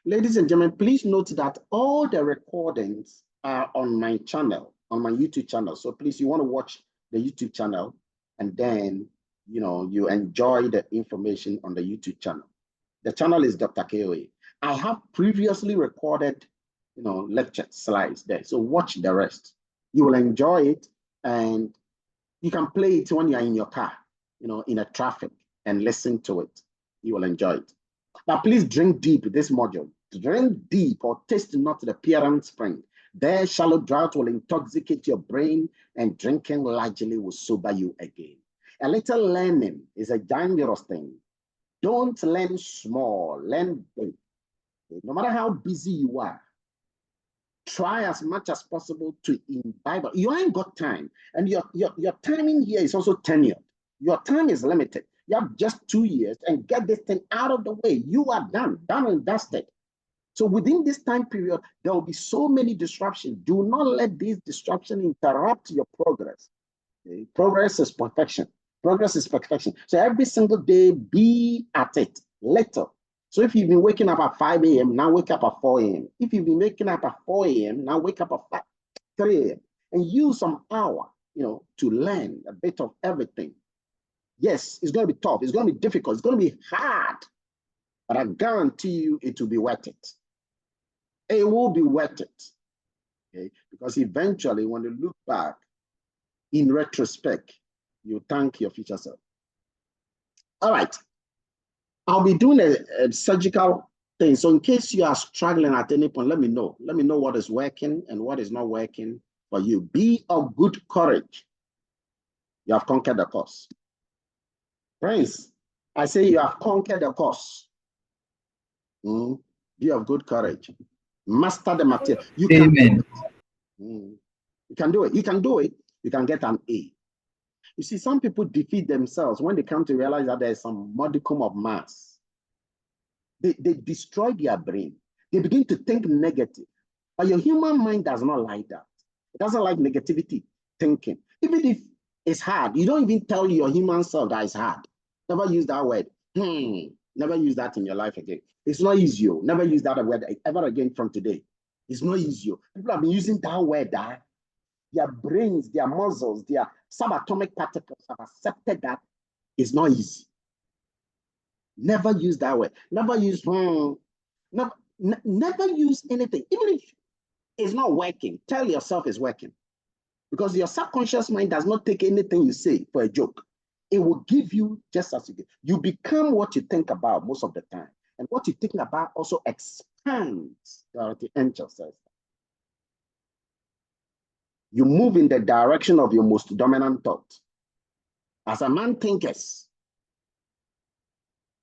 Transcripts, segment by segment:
Ladies and gentlemen, please note that all the recordings are on my channel, on my YouTube channel. So please, you want to watch the YouTube channel and then, you enjoy the information on the YouTube channel. The channel is Dr. KOA. I have previously recorded, lecture slides there. So watch the rest. You will enjoy it, and you can play it when you're in your car, in a traffic, and listen to it. You will enjoy it. Now, please drink deep this module. Drink deep, or taste not the parent spring. There shallow drought will intoxicate your brain, and drinking largely will sober you again. A little learning is a dangerous thing. Don't learn small, learn big. No matter how busy you are, try as much as possible to imbibe. You ain't got time, and your timing here is also tenured. Your time is limited. You have just 2 years, and get this thing out of the way. You are done and dusted. So within this time period, there will be so many disruptions. Do not let these disruptions interrupt your progress. Okay? Progress is perfection. Progress is perfection. So every single day, be at it, little. So if you've been waking up at 5 a.m., now wake up at 4 a.m. If you've been waking up at 4 a.m., now wake up at 3 a.m. and use some hour, to learn a bit of everything. Yes, it's going to be tough. It's going to be difficult. It's going to be hard. But I guarantee you it will be worth it. It will be worth it. Okay? Because eventually, when you look back, in retrospect, you thank your future self. All right. I'll be doing a surgical thing. So in case you are struggling at any point, let me know. Let me know what is working and what is not working for you. Be of good courage. You have conquered the course. Friends, I say you have conquered the course. Be of good courage. Master the material. You Amen. You can do it. You can do it. You can get an A. You see, some people defeat themselves when they come to realize that there's some modicum of mass. They destroy their brain. They begin to think negative. But your human mind does not like that. It doesn't like negativity thinking. Even if it's hard, you don't even tell your human self that it's hard. Never use that word. Never use that in your life again. It's not easy. Never use that word ever again from today. It's not easy. People have been using that word. Their brains, their muscles, their subatomic particles have accepted that it's not easy. Never use that word. Never use never use anything. Even if it's not working, tell yourself it's working. Because your subconscious mind does not take anything you say for a joke. It will give you just as you give. You become what you think about most of the time. And what you think about also expands the angel says. You move in the direction of your most dominant thought. As a man thinketh.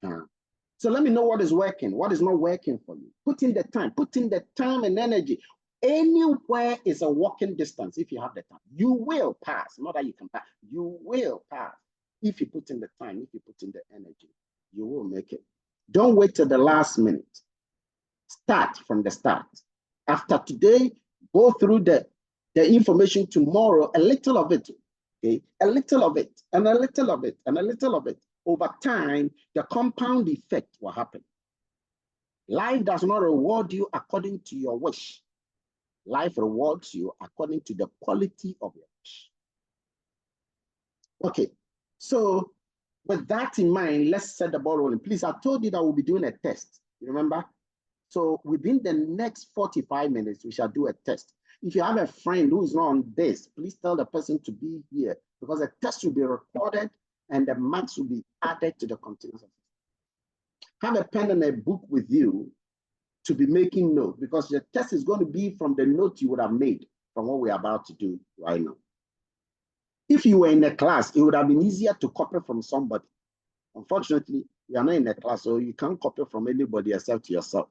So let me know what is working, what is not working for you. Put in the time and energy. Anywhere is a walking distance if you have the time. You will pass, not that you can pass. You will pass. If you put in the time, if you put in the energy, you will make it. Don't wait till the last minute. Start from the start. After today, go through the information tomorrow, a little of it, okay? A little of it, and a little of it, and a little of it. Over time, the compound effect will happen. Life does not reward you according to your wish. Life rewards you according to the quality of your wish. Okay, so with that in mind, let's set the ball rolling. Please, I told you that we'll be doing a test. You remember? So within the next 45 minutes, we shall do a test. If you have a friend who is not on this, please tell the person to be here because the test will be recorded and the marks will be added to the continuous. Have a pen and a book with you to be making notes because the test is going to be from the note you would have made from what we're about to do right now. If you were in a class, it would have been easier to copy from somebody. Unfortunately, you are not in a class, so you can't copy from anybody except yourself.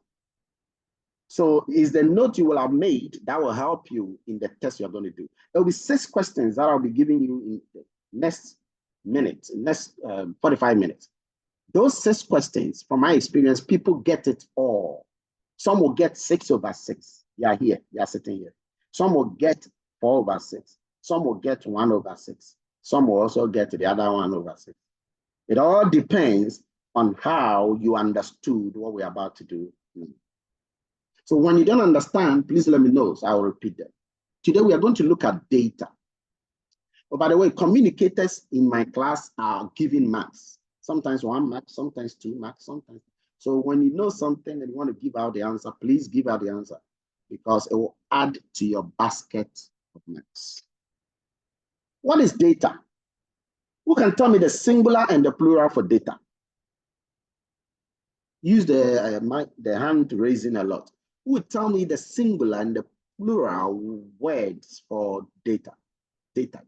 So it's the note you will have made that will help you in the test you're going to do. There will be 6 questions that I'll be giving you in the next 45 minutes. Those 6 questions, from my experience, people get it all. Some will get 6/6. You are here, you are sitting here. Some will get 4/6. Some will get 1/6. Some will also get the other 1/6. It all depends on how you understood what we're about to do. So when you don't understand, please let me know, so I will repeat them. Today we are going to look at data. Oh, by the way, communicators in my class are given marks. Sometimes 1 mark, sometimes 2 marks, sometimes. So when you know something and you want to give out the answer, please give out the answer because it will add to your basket of marks. What is data? Who can tell me the singular and the plural for data? Use the hand raising a lot. Who would tell me the singular and the plural words for data? Data.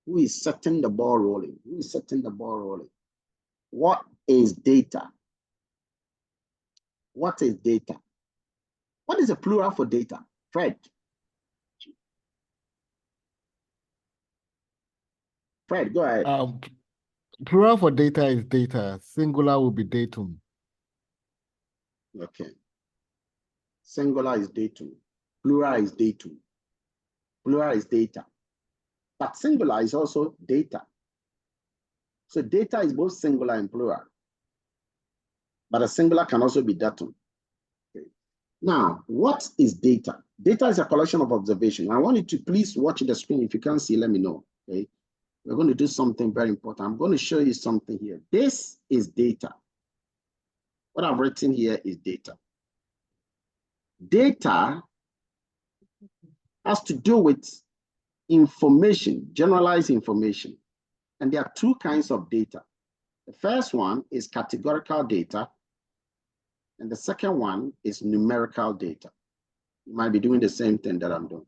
Who is setting the ball rolling? Who is setting the ball rolling? What is data? What is data? What is the plural for data? Fred. Fred, go ahead. Plural for data is data. Singular will be datum. Okay. Singular is datum. Plural is datum. Plural is data. But singular is also data. So data is both singular and plural. But a singular can also be datum. Okay. Now, what is data? Data is a collection of observation. I want you to please watch the screen. If you can't see, let me know. Okay. We're going to do something very important. I'm going to show you something here. This is data. What I've written here is data. Data has to do with information, generalized information. And there are 2 kinds of data. The first one is categorical data. And the second one is numerical data. You might be doing the same thing that I'm doing.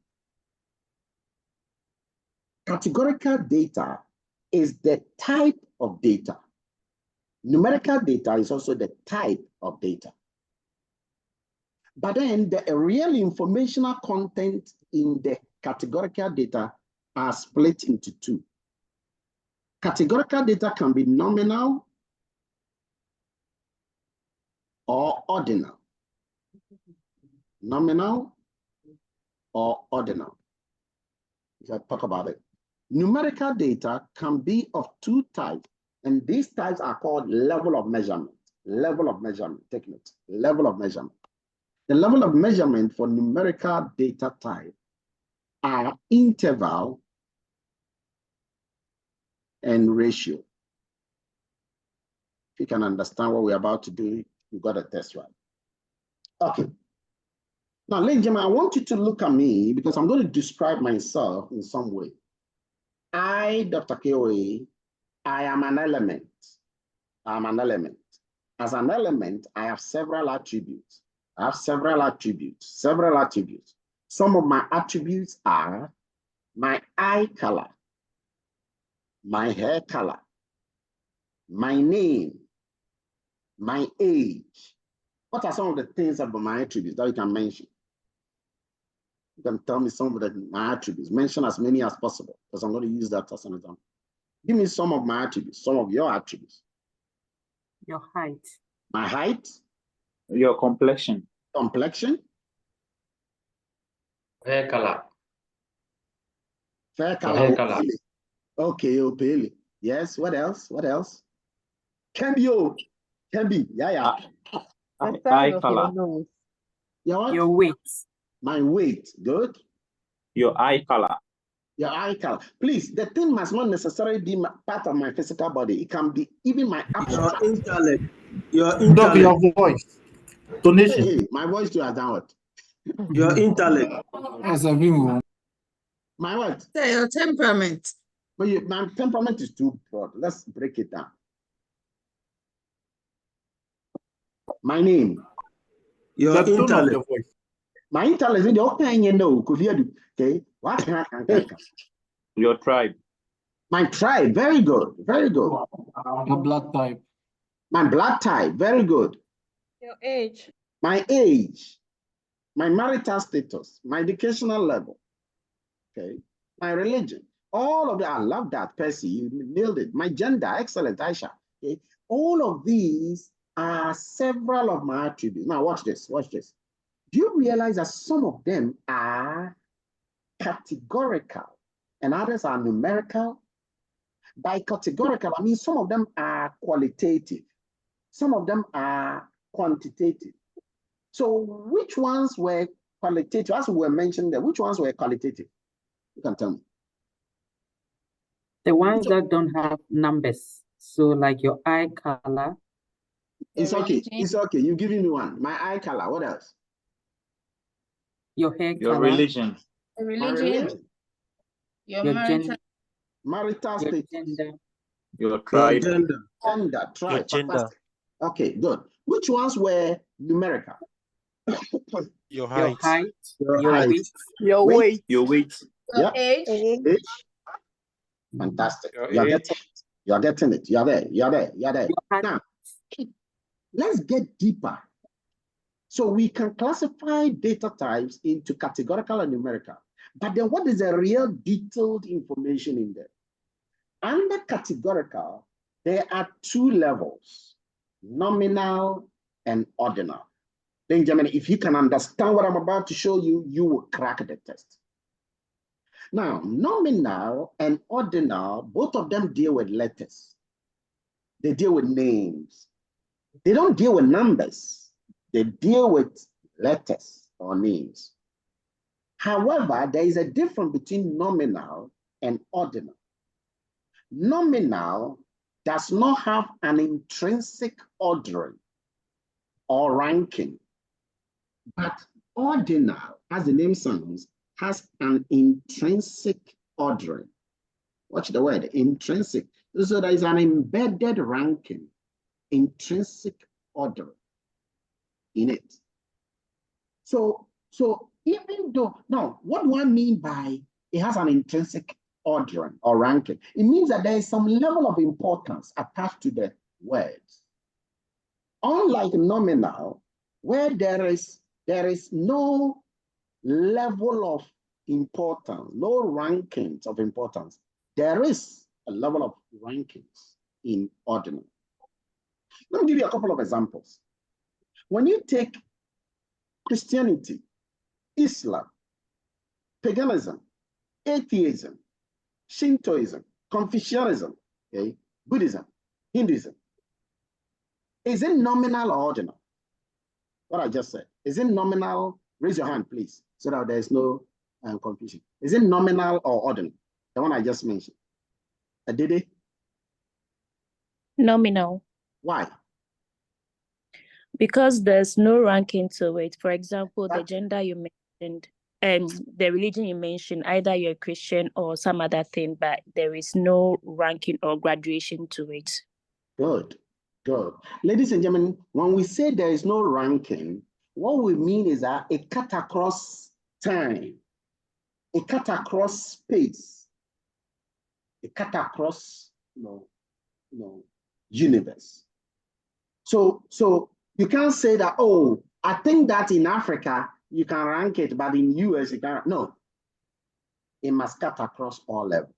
Categorical data is the type of data. Numerical data is also the type of data. But then the real informational content in the categorical data are split into 2. Categorical data can be nominal or ordinal. Nominal or ordinal. Let's talk about it. Numerical data can be of 2 types, and these types are called level of measurement. Level of measurement, take note, level of measurement. The level of measurement for numerical data type are interval and ratio. If you can understand what we're about to do, you got a test right. Okay. Now, ladies and gentlemen, I want you to look at me because I'm going to describe myself in some way. I, Dr. Keoe, I am an element. I'm an element. As an element, I have several attributes. Some of my attributes are my eye color, my hair color, my name, my age. What are some of the things about my attributes that you can mention? You can tell me some of my attributes. Mention as many as possible because I'm going to use that as an example. Give me some of my attributes, some of your attributes. Your height. My height. Your complexion. Complexion. Hair color. Fair color. Hair color. Okay, Opele. Yes, what else? What else? Can be. Yeah. Eye color. Your what? Your weight. My weight. Good. Your eye color. Your eye color. Please, the thing must not necessarily be part of my physical body. It can be even my abstract. Your intellect. Your intellect. Your voice. Donation. Hey, my voice too has done what? Your intellect. My what? Your temperament. But my temperament is too broad. Let's break it down. My name. Your intellect. My intellect is the okay, you know, okay. What? Your tribe. My tribe, very good, very good. Your blood type. My blood type, very good. Your age. My age, my marital status, my educational level, okay, my religion, all of that. I love that, Percy, you nailed it. My gender, excellent, Aisha. Okay, all of these are several of my attributes. Now watch this, watch this. Do you realize that some of them are categorical and others are numerical? By categorical, I mean some of them are qualitative, some of them are quantitative. So which ones were qualitative? As we were mentioning there, which ones were qualitative? You can tell me. The ones that don't have numbers. So like your eye color. It's okay. It's okay. You're giving me one. My eye color. What else? Your hair Your color. religion. My religion. Your gender. Marital Your status. gender. Your Your tribe. gender. Gender. Tribe. gender. Fantastic. Okay, good. Which ones were numerical? Your Your height. height. Your Your height. weight. Your Weight. weight. Your weight. Yeah. Age. Age. Fantastic. Your You're age. getting it. You're getting it. You're there. You're there. You're there. Your height. Now, let's get deeper. So we can classify data types into categorical and numerical. But then what is the real detailed information in there? Under categorical, there are two levels, nominal and ordinal. Benjamin, if you can understand what I'm about to show you, you will crack the test. Now, nominal and ordinal, both of them deal with letters. They deal with names. They don't deal with numbers. They deal with letters or names. However, there is a difference between nominal and ordinal. Nominal does not have an intrinsic ordering or ranking, but ordinal, as the name sounds, has an intrinsic ordering. Watch the word, intrinsic. So there is an embedded ranking, intrinsic ordering in it. So even though, now, what do I mean by it has an intrinsic ordering or ranking? It means that there is some level of importance attached to the words. Unlike nominal, where there is no level of importance, no rankings of importance, there is a level of rankings in ordinal. Let me give you a couple of examples. When you take Christianity, Islam, paganism, atheism, Shintoism, Confucianism, okay, Buddhism, Hinduism, is it nominal or ordinal? What I just said. Is it nominal? Raise your hand, please, so that there's no confusion. Is it nominal or ordinal? The one I just mentioned. Did it? Nominal. Why? Because there's no ranking to it. For example, the That- gender you mentioned, the religion you mentioned, either you're a Christian or some other thing, but there is no ranking or graduation to it. Good, good. Ladies and gentlemen, when we say there is no ranking, what we mean is that it cut across time, it cut across space, it cut across universe. So you can't say that, oh, I think that in Africa you can rank it, but in US you can't. No, it must cut across all levels.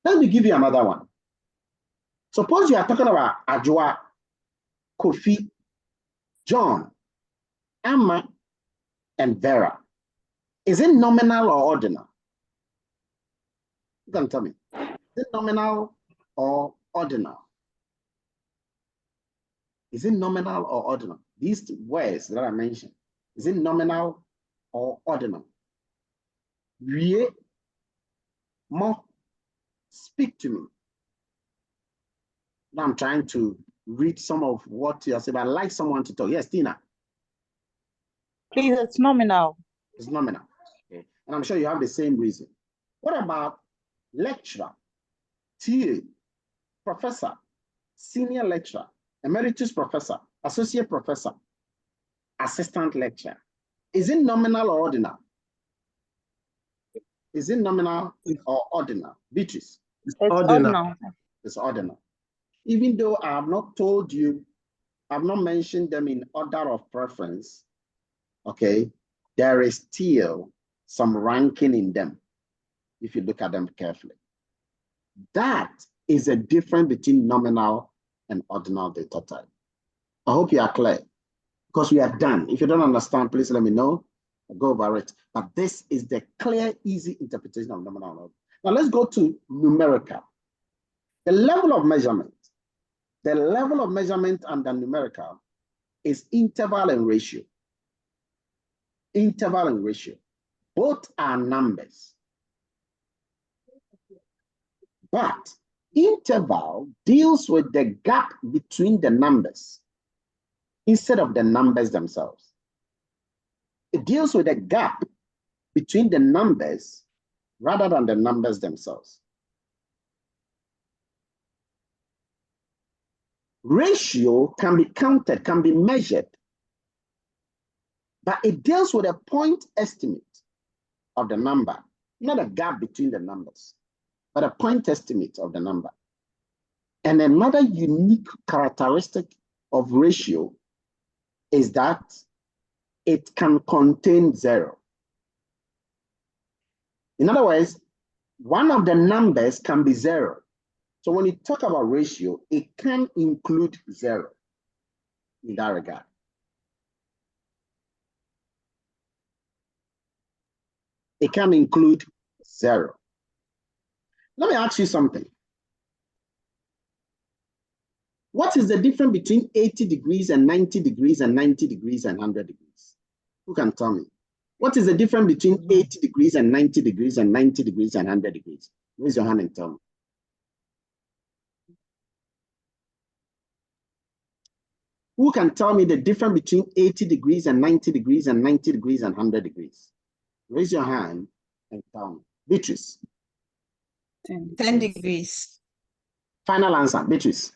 Let me give you another one. Suppose you are talking about Ajua, Kofi, John, Emma, and Vera. Is it nominal or ordinal? You can tell me. Is it nominal or ordinal? Is it nominal or ordinal? These words that I mentioned, is it nominal or ordinal? Wie, mo, speak to me. Now I'm trying to read some of what you are saying, but I'd like someone to talk. Yes, Tina. Please, it's nominal. It's nominal. Okay. And I'm sure you have the same reason. What about lecturer, TA, professor, senior lecturer, emeritus professor, associate professor, assistant lecturer? Is it nominal or ordinal? Is it nominal or ordinal? Beatrice? It's Ordinal. ordinal. It's ordinal. Even though I have not told you, I've not mentioned them in order of preference, okay, there is still some ranking in them if you look at them carefully. That is a difference between nominal and ordinal data type. I hope you are clear, because we are done. If you don't understand, please let me know. I'll go over it. But this is the clear, easy interpretation of nominal and ordinal. Now let's go to numerical. The level of measurement. The level of measurement under numerical is interval and ratio. Interval and ratio. Both are numbers. But interval deals with the gap between the numbers instead of the numbers themselves. It deals with the gap between the numbers rather than the numbers themselves. Ratio can be counted, can be measured, but it deals with a point estimate of the number, not a gap between the numbers, but a point estimate of the number. And another unique characteristic of ratio is that it can contain zero. In other words, one of the numbers can be zero. So when you talk about ratio, it can include zero in that regard. It can include zero. Let me ask you something. What is the difference between 80 degrees and 90 degrees and 90 degrees and 100 degrees? Who can tell me? What is the difference between 80 degrees and 90 degrees and 90 degrees and 100 degrees? Raise your hand and tell me. Who can tell me the difference between 80 degrees and 90 degrees and 90 degrees and 100 degrees? Raise your hand and tell me. Beatrice. 10 degrees. Final answer, Beatrice.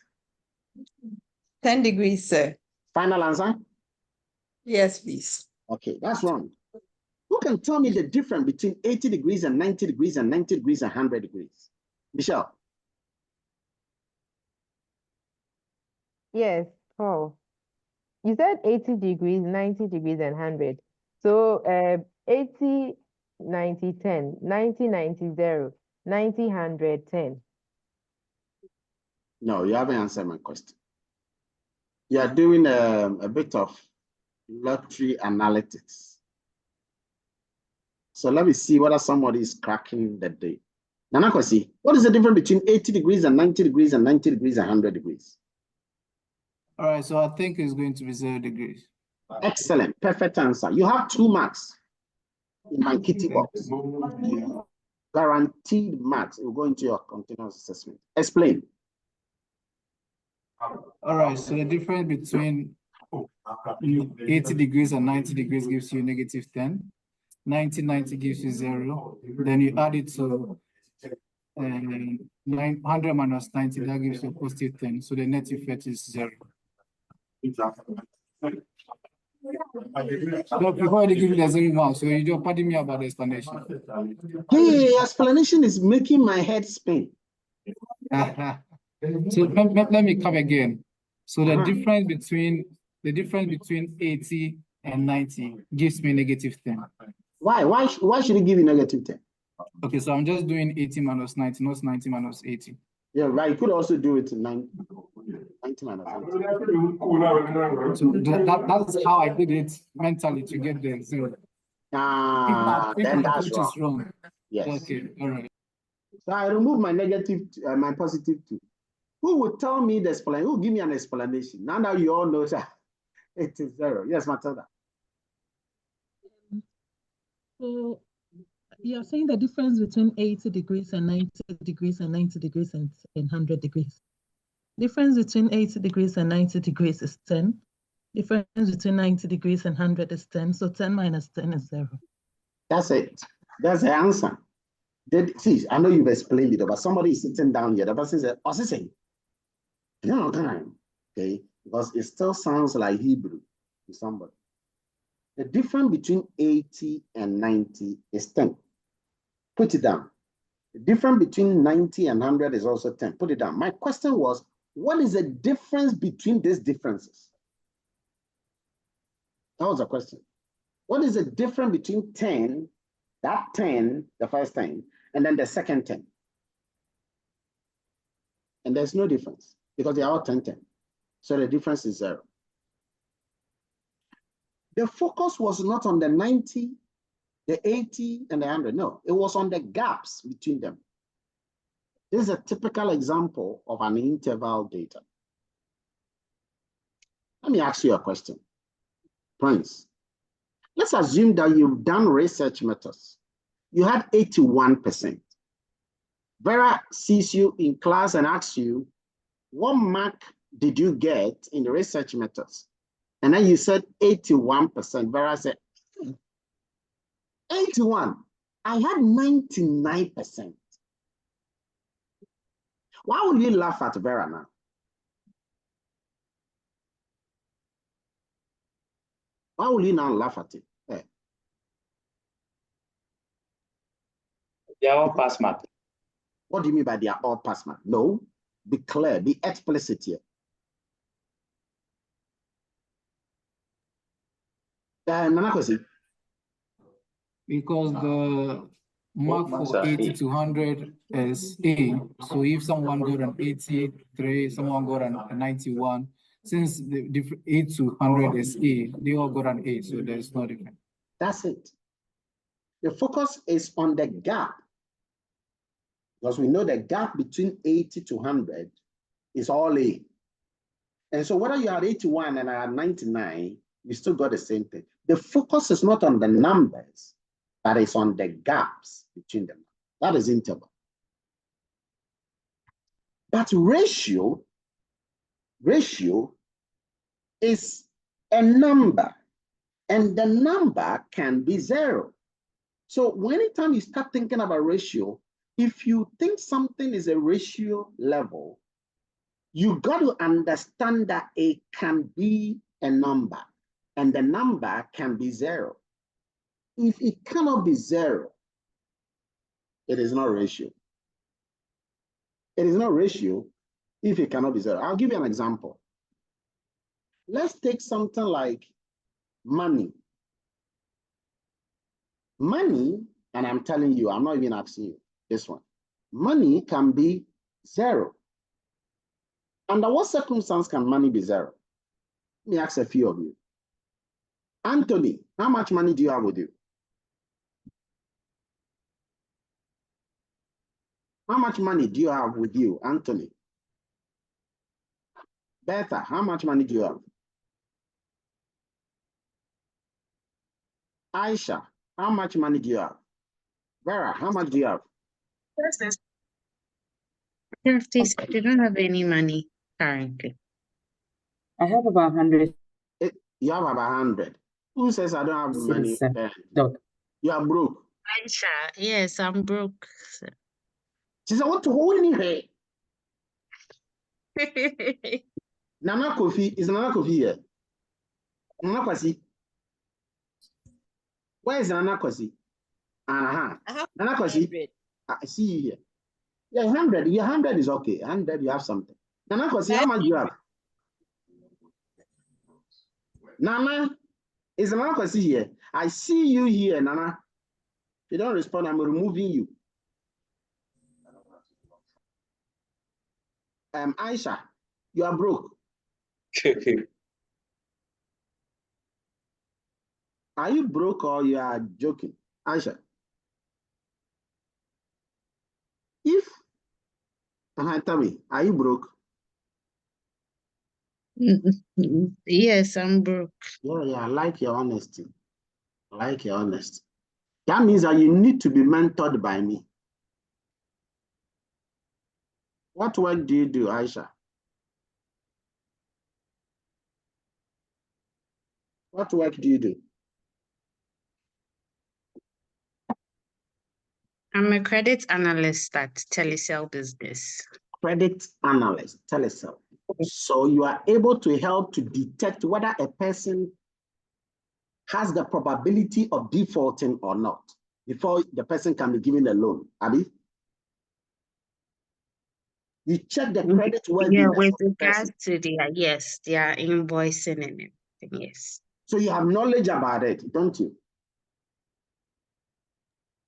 10 degrees, sir. Final answer? Yes, please. Okay, that's wrong. Who can tell me the difference between 80 degrees and 90 degrees and 90 degrees and 100 degrees? Michelle. Yes, Paul. You said 80 degrees, 90 degrees, and 100. So 80, 90, 10, 90, 90, 0, 90, 100, 10. No, you haven't answered my question. You are doing a bit of lottery analytics. So let me see whether somebody is cracking the day. Nana Kwasi, what is the difference between 80 degrees and 90 degrees and 90 degrees and 100 degrees? All right, so I think it's going to be 0 degrees. Excellent, perfect answer. You have 2 marks in my kitty box. Guaranteed marks will go into your continuous assessment. Explain. All right, so the difference between 80 degrees and 90 degrees gives you negative 10. 90 gives you 0. Then you add it to 100 minus 90, that gives you positive 10. So the net effect is 0. So before I give you the 0 mark, so you just pardon me about the explanation. Hey, explanation is making my head spin. So let me come again. So the difference between 80 and 90 gives me negative 10. Why should it give you negative 10? Okay, so I'm just doing 80 minus 90, not 90 minus 80. Yeah, right. You could also do it in 90 minus 80. So that's how I did it mentally to get the 0. Then that's wrong. Wrong. Yes. Okay, all right. So I remove my negative, my positive 2. Who would tell me the explanation? Who will give me an explanation? Now you all know that it is 0. Yes, Matilda. So you're saying the difference between 80 degrees and 90 degrees and 90 degrees and 100 degrees. Difference between 80 degrees and 90 degrees is 10. Difference between 90 degrees and 100 is 10. So 10 minus 10 is 0. That's it. That's the answer. See, I know you've explained it, but somebody is sitting down here. The person said, "What's he saying?" No, okay, because it still sounds like Hebrew to somebody. The difference between 80 and 90 is 10. Put it down. The difference between 90 and 100 is also 10. Put it down. My question was, what is the difference between these differences? That was the question. What is the difference between 10, that 10, the first 10, and then the second 10? And there's no difference because they are all 10, 10. So the difference is 0. The focus was not on the 90, the 80, and the 100. No, it was on the gaps between them. This is a typical example of an interval data. Let me ask you a question. Prince, let's assume that you've done research methods. You had 81%. Vera sees you in class and asks you, what mark did you get in the research methods? And then you said 81%. Vera said, 81. I had 99%. Why would you laugh at Vera now? Why will you now laugh at it? Eh. They are all pass mark. What do you mean by they are all pass mark? No, be clear, be explicit here. Nana Kwesi. Because the mark for 80 to 100 is A. So if someone got an 83, someone got a 91, since the 8 to 100 is A, they all got an A, so there's no difference. That's it. The focus is on the gap. Because we know the gap between 80 to 100 is all A. And so whether you had 81 and I had 99, we still got the same thing. The focus is not on the numbers, but it's on the gaps between them. That is interval. But ratio is a number, and the number can be 0. So anytime you start thinking about ratio, if you think something is a ratio level, you got to understand that it can be a number, and the number can be 0. If it cannot be 0, it is not ratio. It is not ratio if it cannot be 0. I'll give you an example. Let's take something like money. Money, and I'm telling you, I'm not even asking you this one. Money can be 0. Under what circumstance can money be 0? Let me ask a few of you. Anthony, how much money do you have with you? How much money do you have with you, Anthony? Bertha, how much money do you have? Aisha, how much money do you have? Vera, how much do you have? I don't have any money currently. I have about 100. You have about 100. Who says I don't have money? You are broke. Aisha, yes, I'm broke. She said, what to hold in here? Nana Kofi, is Nana Kofi here? Nana Kwasi? Where is Nana Kwasi? Nana Kwasi? I see you here. Yeah, 100. Your 100 is okay. 100, you have something. Nana Kwasi, how much do you have? Nana, is Nana Kwasi here? I see you here, Nana. If you don't respond, I'm removing you. Aisha, you are broke. Are you broke or you are joking? Aisha. Tell me, are you broke? Yes, I'm broke. Yeah, I like your honesty. I like your honesty. That means that you need to be mentored by me. What work do you do, Aisha? What work do you do? I'm a credit analyst at Telecel Business. Credit analyst, Telecel. So you are able to help to detect whether a person has the probability of defaulting or not before the person can be given a loan. Abi? You check the credit worthiness. Yeah, with regards to their invoicing and everything, yes. So you have knowledge about it, don't you?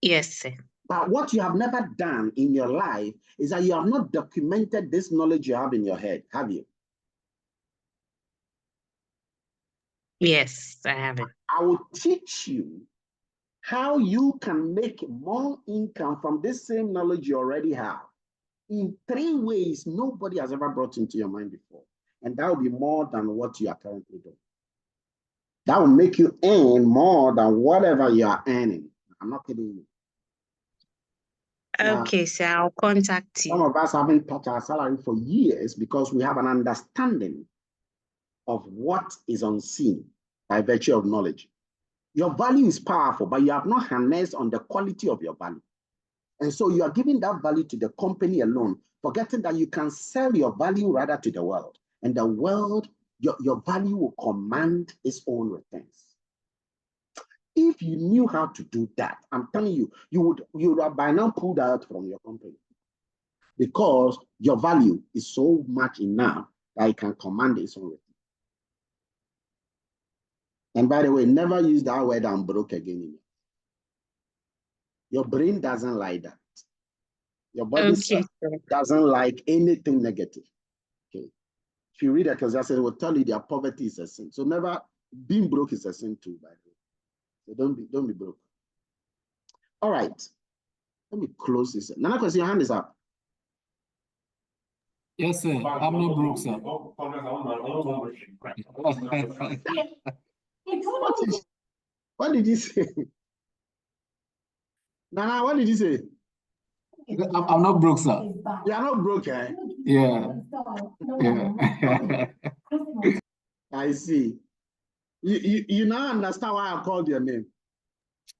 Yes, sir. But what you have never done in your life is that you have not documented this knowledge you have in your head, have you? Yes, I have it. I will teach you how you can make more income from this same knowledge you already have in 3 ways nobody has ever brought into your mind before. and that will be more than what you are currently doing. That will make you earn more than whatever you are earning. I'm not kidding you. Okay, so I'll contact Some you. of us haven't touched our salary for years because we have an understanding of what is unseen by virtue of knowledge. Your value is powerful, but you have not harnessed on the quality of your value. And so you are giving that value to the company alone, forgetting that you can sell your value rather to the world. And the world, your value will command its own returns. If you knew how to do that, I'm telling you, you would have by now pulled out from your company, because your value is so much enough that it can command its own return. And by the way, never use that word "I'm broke" again. Your brain doesn't like that. Your body doesn't like anything negative. Okay. If you read Ecclesiastes, it will tell you that poverty is a sin. So never, being broke is a sin too, by the way. So don't be broke. All right. Let me close this. Another question, your hand is up. Yes, sir. I'm not broke, sir. What did you say? Nana, what did you say? I'm not broke, sir. You are not broke, eh? Yeah. Yeah. I see. You now understand why I called your name.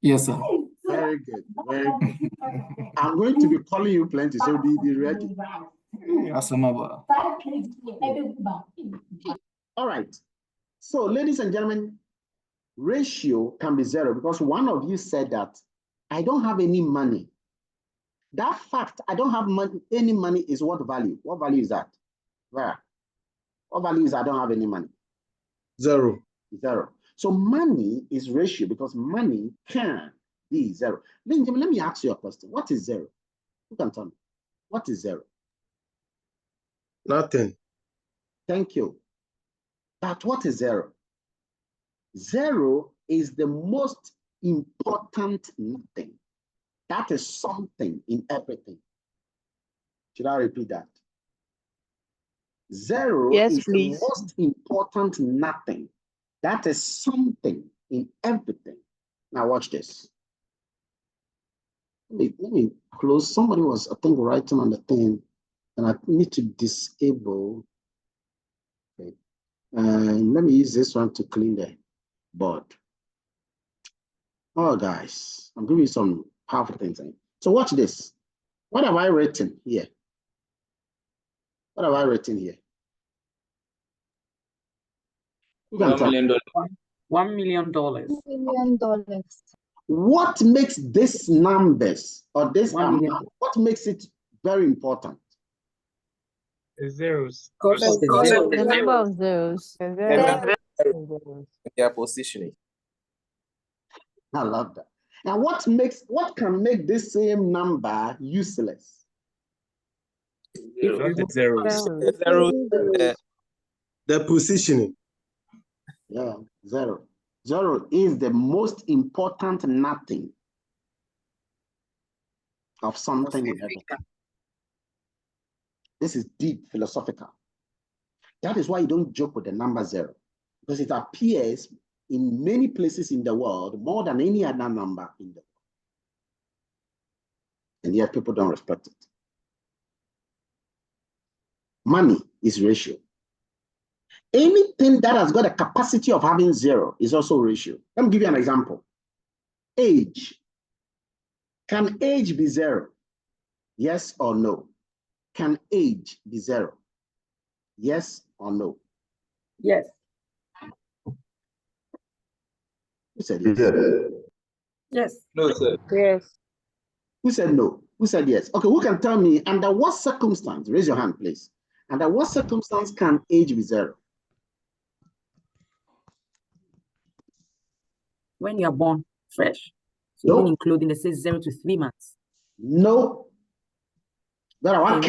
Yes, sir. Very good. Very good. I'm going to be calling you plenty, so be ready. All right. So, ladies and gentlemen, ratio can be 0 because one of you said that I don't have any money. That fact, I don't have any money, is what value? What value is that? Where? What value is I don't have any money? 0. 0. So money is ratio because money can be 0. Let me ask you a question. What is 0? Who can tell me? What is 0? Nothing. Thank you. But what is 0? 0 is the most important nothing. That is something in everything. Should I repeat that? 0 is the most important nothing. That is something in everything. Now watch this. Let me close. Somebody was, I think, writing on the thing, and I need to disable. Okay. And let me use this one to clean the board. Oh, guys, I'm giving you some powerful things. So watch this. What have I written here? What have I written here? $1 million. $1 million. $1 million. What makes this numbers or this amount, what makes it very important? Zeros. The number of zeros. Their positioning. I love that. And what can make this same number useless? Zeros. The positioning. Yeah, 0. 0 is the most important nothing of something in everything. This is deep philosophical. That is why you don't joke with the number 0, because it appears in many places in the world more than any other number in the world. And yet people don't respect it. Money is ratio. Anything that has got a capacity of having 0 is also ratio. Let me give you an example. Age. Can age be 0? Yes or no? Can age be 0? Yes or no? Yes. Who said yes? Yes. No, sir. Yes. Who said no? Who said yes? Okay, who can tell me under what circumstance? Raise your hand, please. Under what circumstance can age be 0? When you are born fresh. So No. even including, they say 0 to 3 months. No. But I want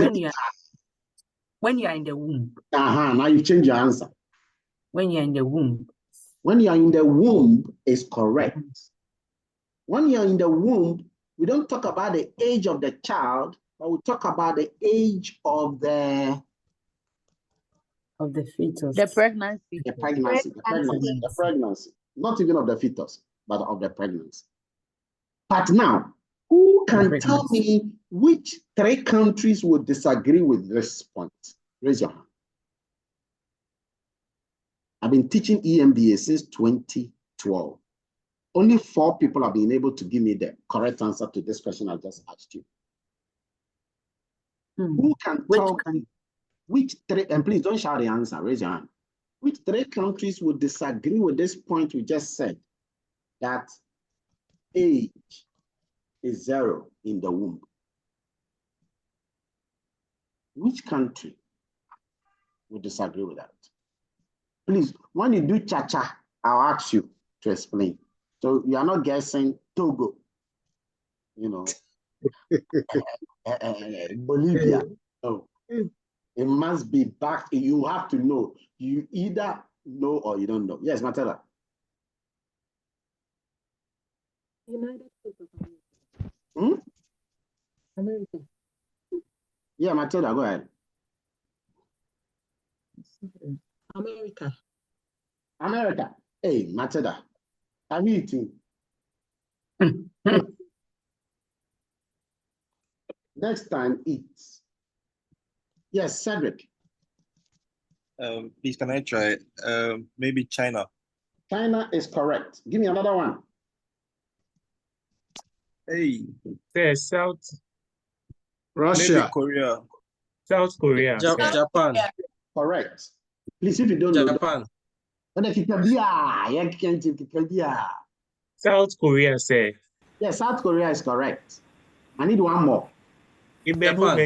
when you are in the womb. Now you change your answer. When you are in the womb. When you are in the womb is correct. When you are in the womb, we don't talk about the age of the child, but we talk about the age of the Of the fetus. The pregnancy. The pregnancy. Not even of the fetus, but of the pregnancy. But now, who can tell me which 3 countries would disagree with this point? Raise your hand. I've been teaching EMBA since 2012. Only 4 people have been able to give me the correct answer to this question I just asked you. Who can tell me which 3, and please don't shout the answer, raise your hand. Which 3 countries would disagree with this point we just said, that age is 0 in the womb? Which country would disagree with that? Please, when you do cha-cha, I'll ask you to explain. So you are not guessing Togo, you know, Bolivia. No, it must be back. You have to know. You either know or you don't know. Yes, Matilda. United States of Hmm? America. Yeah, Matilda, go ahead. America. America. Hey, Matilda. Have you eaten? Next time, eat. Yes, Cedric. Please, can I try? Maybe China. China is correct. Give me another one. Hey. There's South. Russia. Russia. Korea. South Korea. Japan. Correct. Please, if you don't Japan. know. South Korea, say. Yes, South Korea is correct. I need one more. Japan.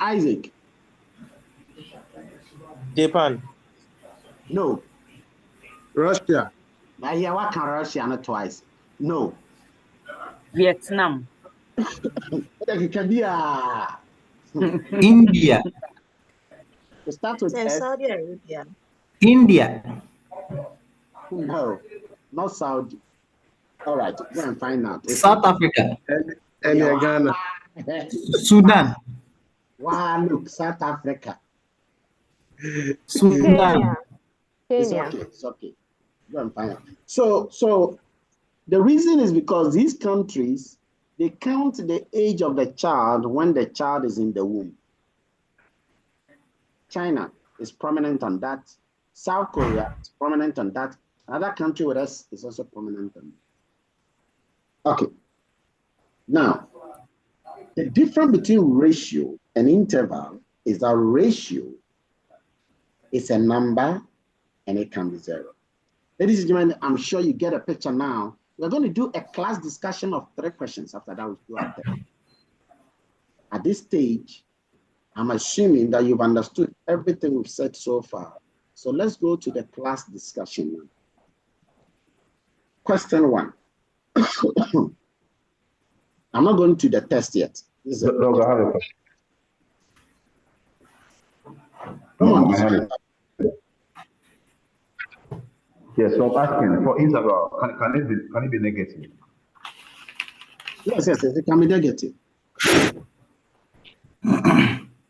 Isaac. Japan. No. Russia. I hear what can Russia not twice? No. Vietnam. India. To start with S. Saudi Arabia. India. No, not Saudi. All right, go and find out. South Africa. And Ghana. Sudan. Wow, look, South Africa. Sudan. It's okay, it's okay. Go and find out. So the reason is because these countries, they count the age of the child when the child is in the womb. China is prominent on that. South Korea is prominent on that. Another country with us is also prominent on that. Okay. Now, the difference between ratio and interval is that ratio is a number and it can be 0. Ladies and gentlemen, I'm sure you get a picture now. We're going to do a class discussion of 3 questions. After that, we'll do our test. At this stage, I'm assuming that you've understood everything we've said so far. So let's go to the class discussion now. Question 1. I'm not going to the test yet. This is Come on. Yes, so I'm asking for interval, can it be negative? Yes, it can be negative.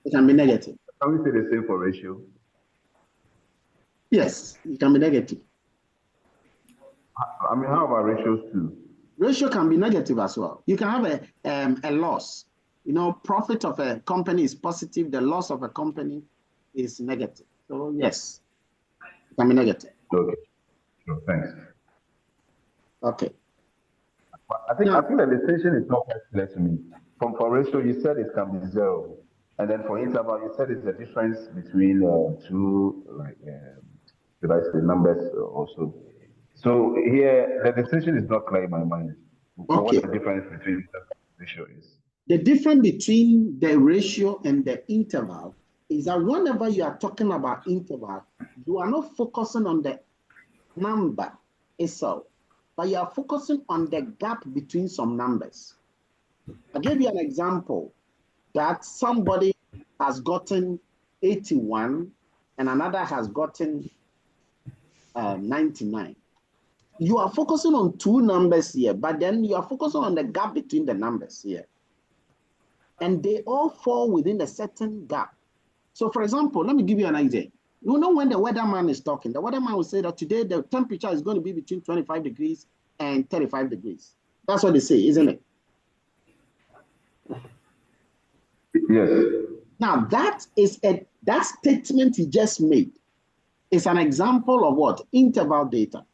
It can be negative. Can we say the same for ratio? Yes, it can be negative. I mean, how about ratios too? Ratio can be negative as well. You can have a loss. You know, profit of a company is positive, the loss of a company is negative. So yes, it can be negative. Okay, sure, thanks. Okay. I think the distinction is not quite clear to me. For ratio, you said it can be 0. And then for interval, you said it's the difference between 2, like, did I say numbers also? So here, the distinction is not clear in my mind. Okay. What the difference between the ratio is? The difference between the ratio and the interval is that whenever you are talking about interval, you are not focusing on the number itself, but you are focusing on the gap between some numbers. I'll give you an example that somebody has gotten 81 and another has gotten 99. You are focusing on 2 numbers here, but then you are focusing on the gap between the numbers here. And they all fall within a certain gap. So for example, let me give you an idea. You know, when the weatherman is talking, the weatherman will say that today the temperature is going to be between 25 degrees and 35 degrees. That's what they say, isn't it? Yes. Now that statement he just made is an example of what? Interval data.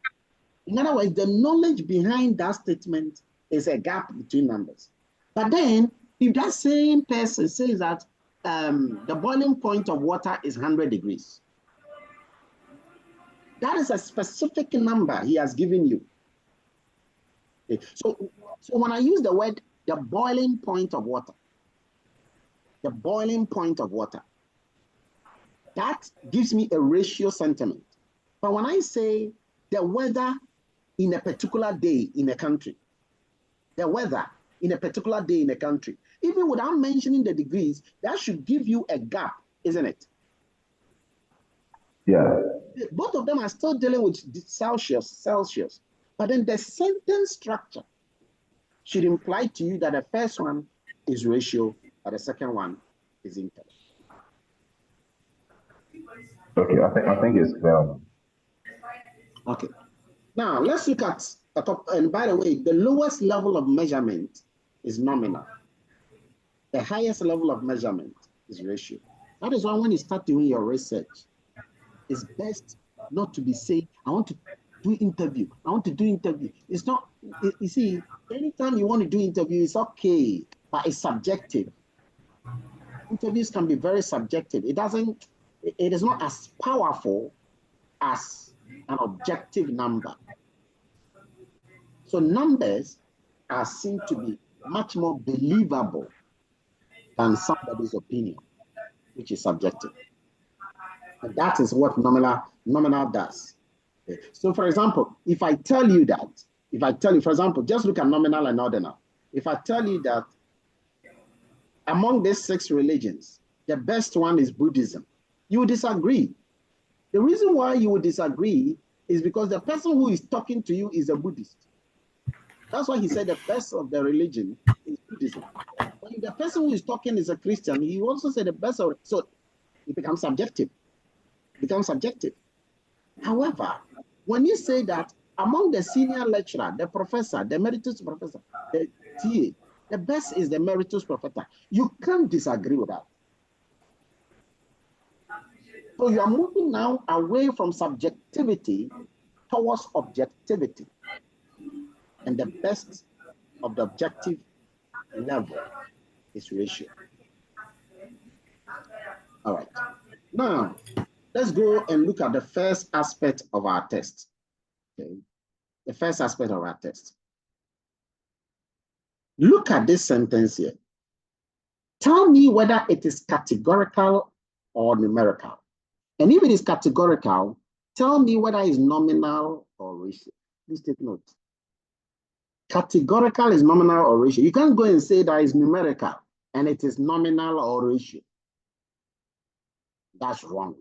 In other words, the knowledge behind that statement is a gap between numbers. But then, if that same person says that the boiling point of water is 100 degrees, that is a specific number he has given you. Okay. So when I use the word the boiling point of water, the boiling point of water, that gives me a ratio sentiment. But when I say the weather in a particular day in a country, the weather in a particular day in a country, even without mentioning the degrees, that should give you a gap, isn't it? Yeah. Both of them are still dealing with Celsius, but then the sentence structure should imply to you that the first one is ratio, but the second one is interval. Okay, I think it's clear. Okay. Now let's look at a couple, and by the way, the lowest level of measurement is nominal. The highest level of measurement is ratio. That is why when you start doing your research, it's best not to be saying, I want to do interview. I want to do interview. It's not, you see, anytime you want to do interview, it's okay, but it's subjective. Interviews can be very subjective. It is not as powerful as an objective number. So numbers are seen to be much more believable than somebody's opinion, which is subjective. And that is what nominal does. Okay. So for example, if I tell you, for example, just look at nominal and ordinal. If I tell you that among these 6 religions, the best one is Buddhism, you would disagree. The reason why you would disagree is because the person who is talking to you is a Buddhist. That's why he said the best of the religion is Buddhism. But if the person who is talking is a Christian, he also said the best of it. So it becomes subjective. However, when you say that among the senior lecturer, the professor, the emeritus professor, the TA, the best is the emeritus professor, you can't disagree with that. So you are moving now away from subjectivity towards objectivity. And the best of the objective level is ratio. All right. Now, let's go and look at the first aspect of our test. Okay. The first aspect of our test. Look at this sentence here. Tell me whether it is categorical or numerical. And if it is categorical, tell me whether it's nominal or ratio. Please take note. Categorical is nominal or ratio. You can't go and say that it's numerical and it is nominal or ratio. That's wrong.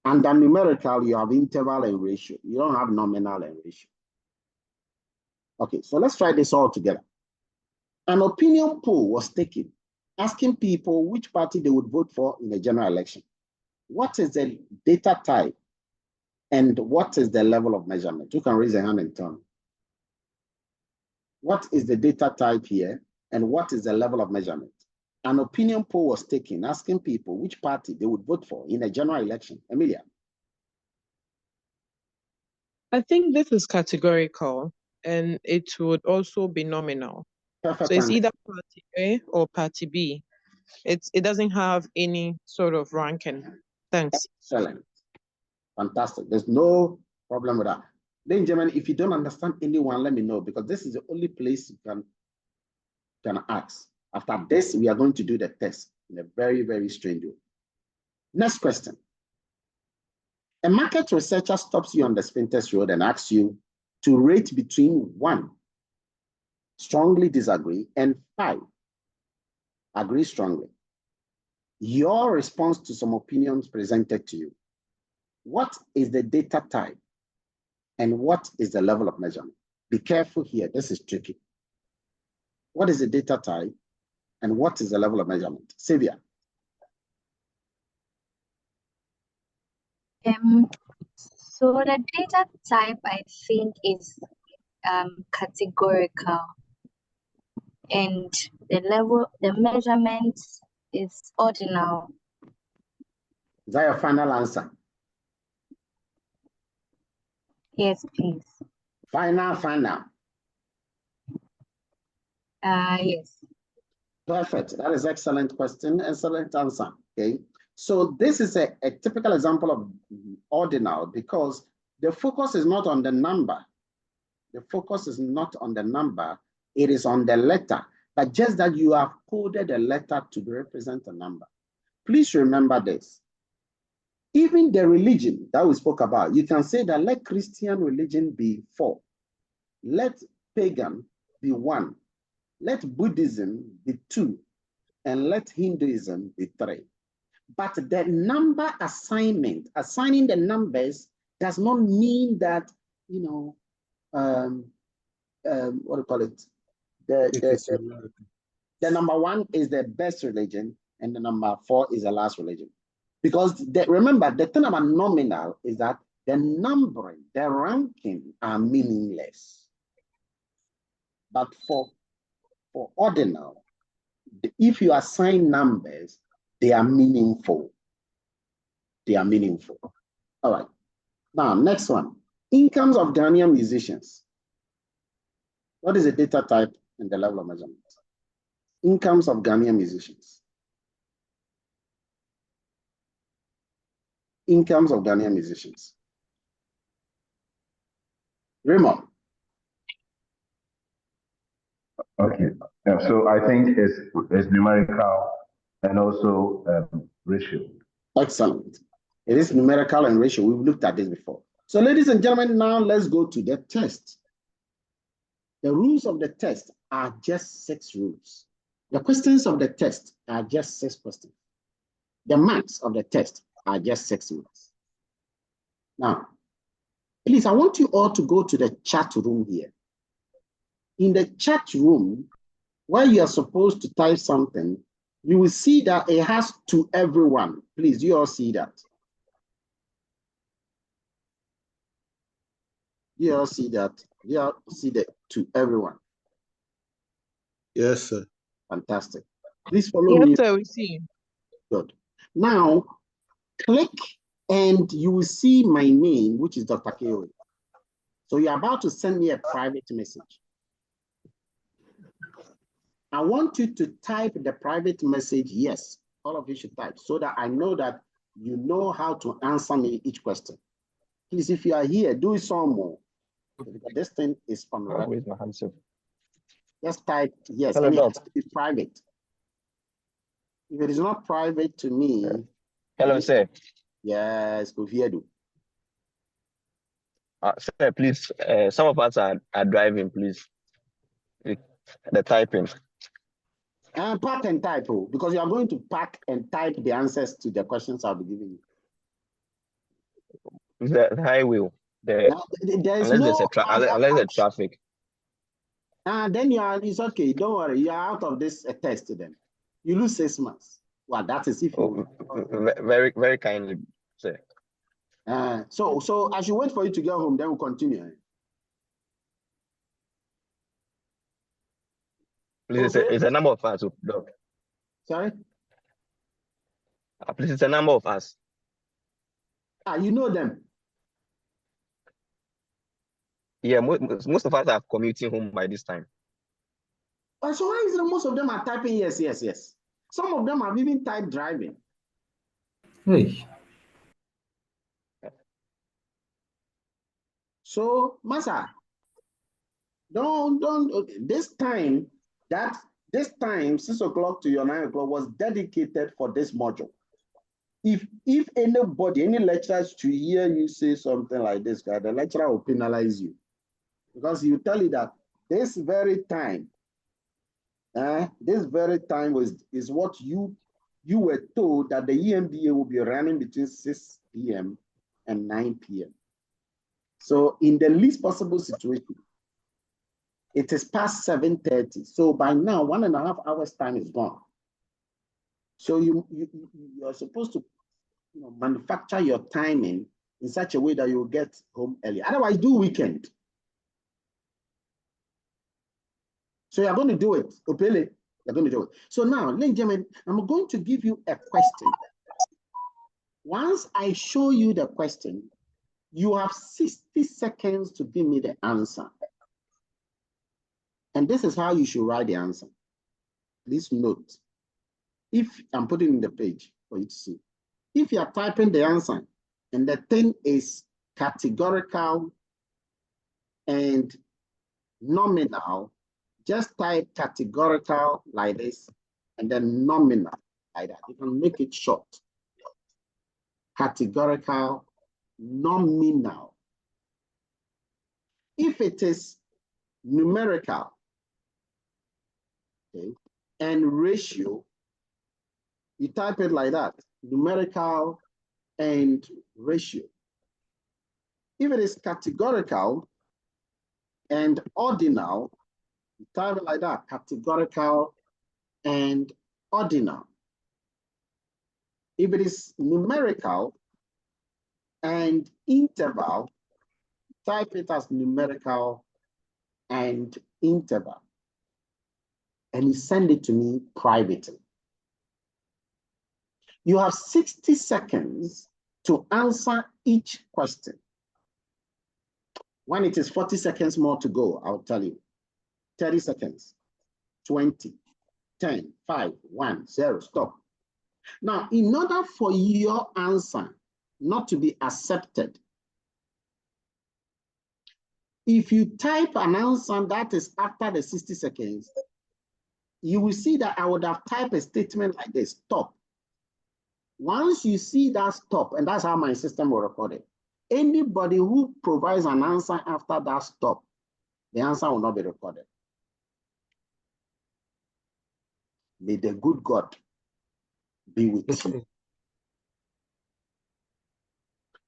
Under numerical, you have interval and ratio. You don't have nominal and ratio. Okay, so let's try this all together. An opinion poll was taken, asking people which party they would vote for in a general election. What is the data type and what is the level of measurement? You can raise a hand and tell me. What is the data type here and what is the level of measurement? An opinion poll was taken, asking people which party they would vote for in a general election. Emilia. I think this is categorical and it would also be nominal. Perfect. So it's either party A or party B. It doesn't have any sort of ranking. Thanks. Excellent. Fantastic. There's no problem with that. Ladies and gentlemen, if you don't understand anyone, let me know, because this is the only place you can ask. After this, we are going to do the test in a very, very strange way. Next question. A market researcher stops you on the Spintex Road and asks you to rate between 1, strongly disagree, and 5, agree strongly. Your response to some opinions presented to you. What is the data type and what is the level of measurement? Be careful here, this is tricky. What is the data type and what is the level of measurement? Sylvia. So the data type I think is categorical, and the measurement is ordinal. Is that your final answer? Yes, please. Final. Yes. Perfect. That is excellent question. Excellent answer. Okay. So this is a typical example of ordinal because the focus is not on the number. The focus is not on the number. It is on the letter. But just that you have coded a letter to represent a number. Please remember this. Even the religion that we spoke about, you can say that let Christian religion be 4. Let pagan be 1. Let Buddhism be 2. And let Hinduism be 3. But the number assignment, assigning the numbers does not mean that, you know, what do you call it? The number 1 is the best religion and the number 4 is the last religion. Because remember, the thing about nominal is that the numbering, the ranking are meaningless. But for ordinal, if you assign numbers, they are meaningful. They are meaningful. All right. Now, next one. Incomes of Ghanaian musicians. What is the data type and the level of measurement? Incomes of Ghanaian musicians. Incomes of Ghanaian musicians. Raymond. Okay. Yeah, so I think it's numerical and also ratio. Excellent. It is numerical and ratio. We've looked at this before. So ladies and gentlemen, now let's go to the test. The rules of the test are just 6 rules. The questions of the test are just 6 questions. The marks of the test are just 6 marks. Now, please, I want you all to go to the chat room here. In the chat room, where you are supposed to type something, you will see that it has to everyone. Please, you all see that. You all see that. You all see that to everyone. Yes, sir. Fantastic. Please follow me. Yes, sir, we see. Good. Now, click and you will see my name, which is Dr. Keoe. So you're about to send me a private message. I want you to type the private message, yes. All of you should type so that I know that you know how to answer me each question. Please, if you are here, do it some more. Because this thing is on record. Where's my hands up? Just type yes, Hello, and it Doc. has to be private. If it is not private to me, Hello, sir. yes, go here do. Sir, please, some of us are driving, please. The typing. Pack and type, because you are going to pack and type the answers to the questions I'll be giving you. The highway. There's unless no unless the traffic. Then it's okay. Don't worry. You are out of this test then. You lose 6 months. Well, that is if you. Very, very kindly, sir. So I should wait for you to get home. Then we'll continue. Please, it's a number of us, Doc. Sorry. Please, it's a number of us. You know them. Yeah, most of us are commuting home by this time. So why is it most of them are typing yes, yes, yes? Some of them have even typed driving. Hey. So, Masa, don't, this time, 6 o'clock to your 9 o'clock was dedicated for this module. If anybody, any lecturers to hear you say something like this, guy, the lecturer will penalize you. Because he will tell you that this very time is what you were told that the EMBA will be running between 6 p.m. and 9 p.m. So in the least possible situation, it is past 7:30. So by now, 1.5 hours time is gone. So you are supposed to manufacture your timing in such a way that you'll get home early. Otherwise, do weekend. So you're going to do it, Opele. You're going to do it. So now, ladies and gentlemen, I'm going to give you a question. Once I show you the question, you have 60 seconds to give me the answer. And this is how you should write the answer. Please note, if I'm putting in the page for you to see, if you are typing the answer and the thing is categorical and nominal, just type categorical like this and then nominal like that. You can make it short. Categorical, nominal. If it is numerical, okay, and ratio, you type it like that, numerical and ratio. If it is categorical and ordinal, you type it like that, categorical and ordinal. If it is numerical and interval, type it as numerical and interval. And you send it to me privately. You have 60 seconds to answer each question. When it is 40 seconds more to go, I'll tell you. 30 seconds, 20, 10, 5, 1, 0, stop. Now, in order for your answer not to be accepted, if you type an answer that is after the 60 seconds, you will see that I would have typed a statement like this, stop. Once you see that stop, and that's how my system will record it, anybody who provides an answer after that stop, the answer will not be recorded. May the good God be with you.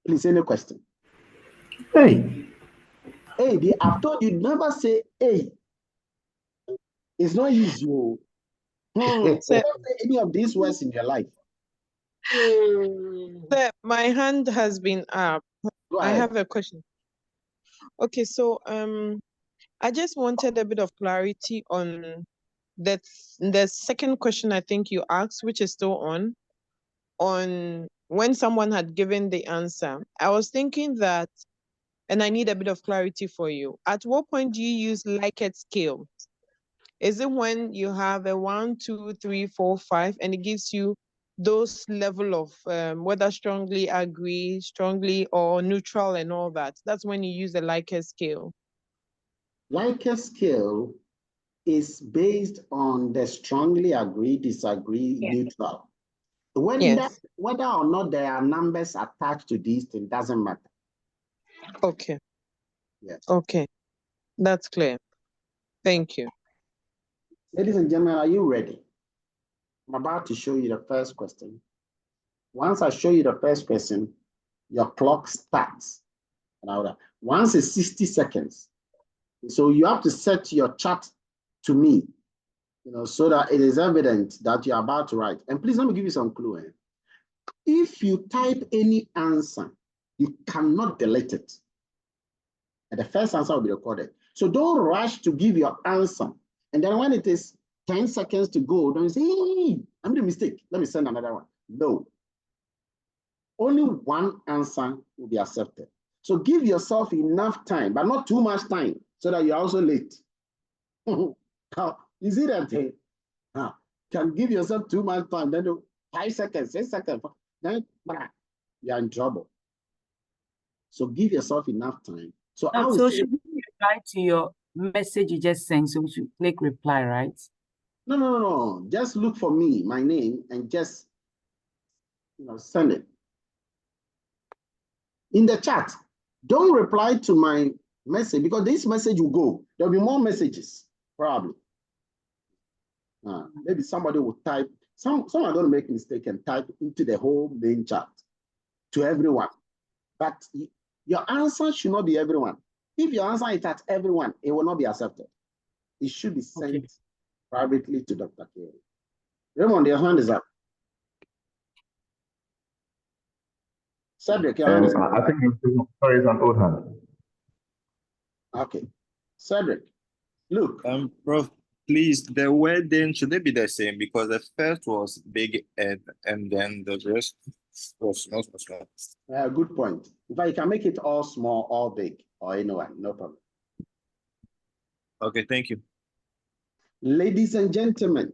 Please, any question? Hey. Hey, I've told you never say hey. It's not easy. Never say any of these words in your life. Sir, my hand has been up. I have a question. Okay, so I just wanted a bit of clarity on the second question I think you asked, which is still on when someone had given the answer. I was thinking that, and I need a bit of clarity for you. At what point do you use Likert scale? Is it when you have a 1, 2, 3, 4, 5, and it gives you those level of whether strongly agree, strongly or neutral and all that? That's when you use the Likert scale. Likert scale is based on the strongly agree, disagree, neutral. Whether or not there are numbers attached to these things doesn't matter. Okay. Yes. Okay. That's clear. Thank you. Ladies and gentlemen, are you ready? I'm about to show you the first question. Once I show you the first question, your clock starts. Once it's 60 seconds. So you have to set your chat to me, so that it is evident that you're about to write. And please let me give you some clue. If you type any answer, you cannot delete it. And the first answer will be recorded. So don't rush to give your answer. And then when it is 10 seconds to go, don't say, hey, I made a mistake. Let me send another one. No. Only one answer will be accepted. So give yourself enough time, but not too much time, so that you're also late. You see that thing? Can give yourself too much time, then 5 seconds, 6 seconds, then you're in trouble. So give yourself enough time. So I would say, should we reply to your message you just sent? So we should click reply, right? No. Just look for me, my name, and just send it. In the chat, don't reply to my message because this message will go. There'll be more messages, probably. Maybe somebody will type, someone going to make a mistake and type into the whole main chat to everyone. But your answer should not be everyone. If your answer is at everyone, it will not be accepted. It should be sent privately to Dr. Kerry. Raymond, your hand is up. Cedric, your And hand is I think sorry, it's an old hand. okay. Cedric, look. Prof, please, the wording should they be the same? Because the first was big N and then the rest was small. Good point. In fact, you can make it all small, all big, or anyone, no problem. Okay, thank you. Ladies and gentlemen,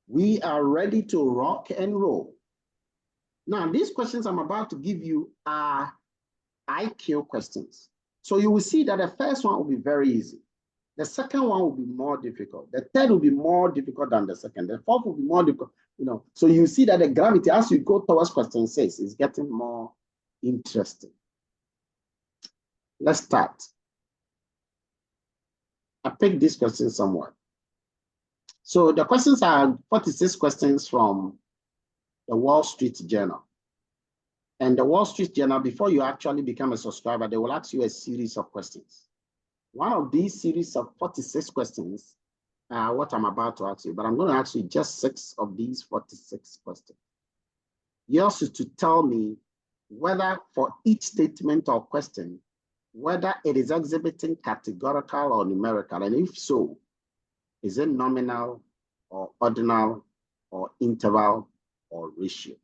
we are ready to rock and roll. Now, these questions I'm about to give you are IQ questions. So you will see that the first one will be very easy. The second one will be more difficult. The third will be more difficult than the second. The fourth will be more difficult, So you see that the gravity, as you go towards question 6, is getting more interesting. Let's start. I picked this question somewhere. So the questions are 46 questions from the Wall Street Journal. And the Wall Street Journal, before you actually become a subscriber, they will ask you a series of questions. One of these series of 46 questions are what I'm about to ask you, but I'm going to ask you just 6 of these 46 questions. Yours is to tell me whether for each statement or question, whether it is exhibiting categorical or numerical, and if so, is it nominal or ordinal or interval or ratio?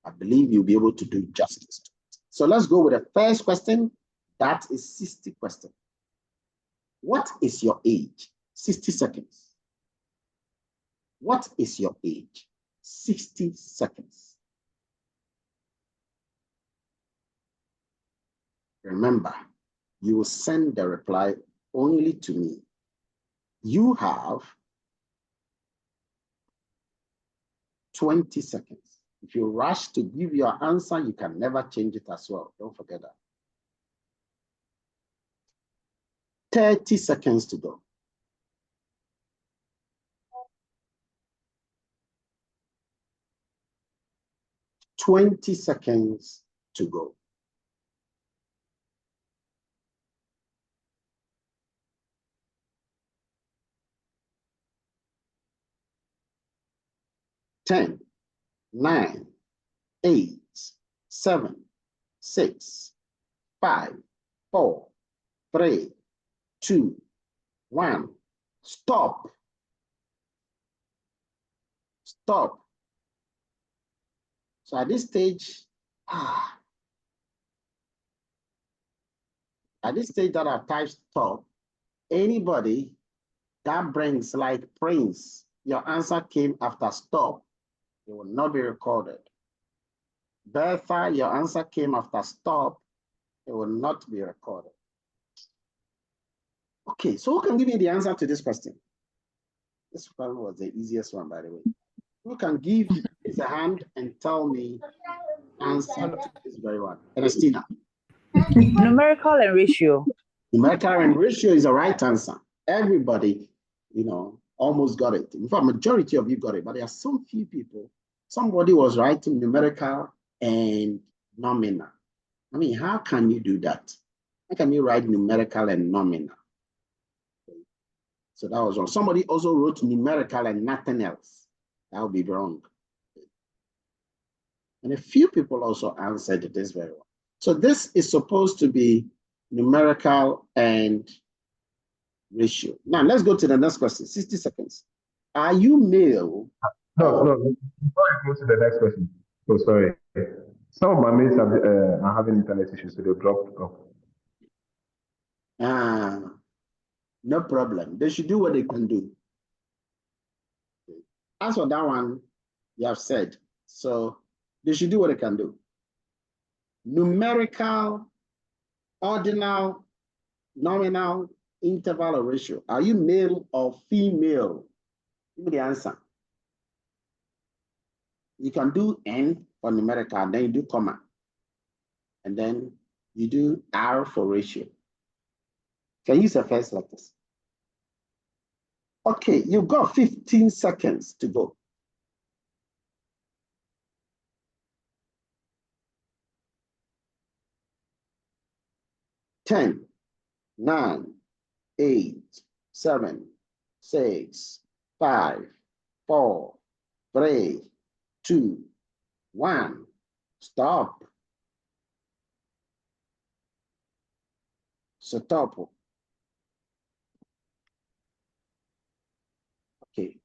I believe you'll be able to do justice to it. So let's go with the first question. That is 60 question. What is your age? 60 seconds. What is your age? 60 seconds. Remember, you will send the reply only to me. You have 20 seconds. If you rush to give your answer, you can never change it as well. Don't forget that. 30 seconds to go. 20 seconds to go. 10, 9, 8, 7, 6, 5, 4, 3, 2, 1. Stop. Stop. So at this stage, that I've typed stop, anybody that brings like Prince, your answer came after stop, it will not be recorded. Bertha, your answer came after stop, it will not be recorded. Okay, so who can give me the answer to this question? This one was the easiest one, by the way. Who can give his hand and tell me answer to this very one? Ernestina. Numerical and ratio. Numerical and ratio is the right answer. Everybody, almost got it. In fact, majority of you got it, but there are some few people. Somebody was writing numerical and nominal. I mean, how can you do that? How can you write numerical and nominal? So that was wrong. Somebody also wrote numerical and nothing else. That would be wrong. And a few people also answered this very well. So this is supposed to be numerical and ratio. Now let's go to the next question. 60 seconds. Are you male? No. Before I go to the next question. Oh, sorry. Some of my mates are having internet issues, so they'll drop off. No problem. They should do what they can do. As for that one, you have said. So they should do what they can do. Numerical, ordinal, nominal, interval, or ratio. Are you male or female? Give me the answer. You can do N for numerical, and then you do comma. And then you do R for ratio. Can you use the first letters? Okay, you've got 15 seconds to go. 10, 9, 8, 7, 6, 5, 4, 3, 2, 1. Stop. Stop. Okay.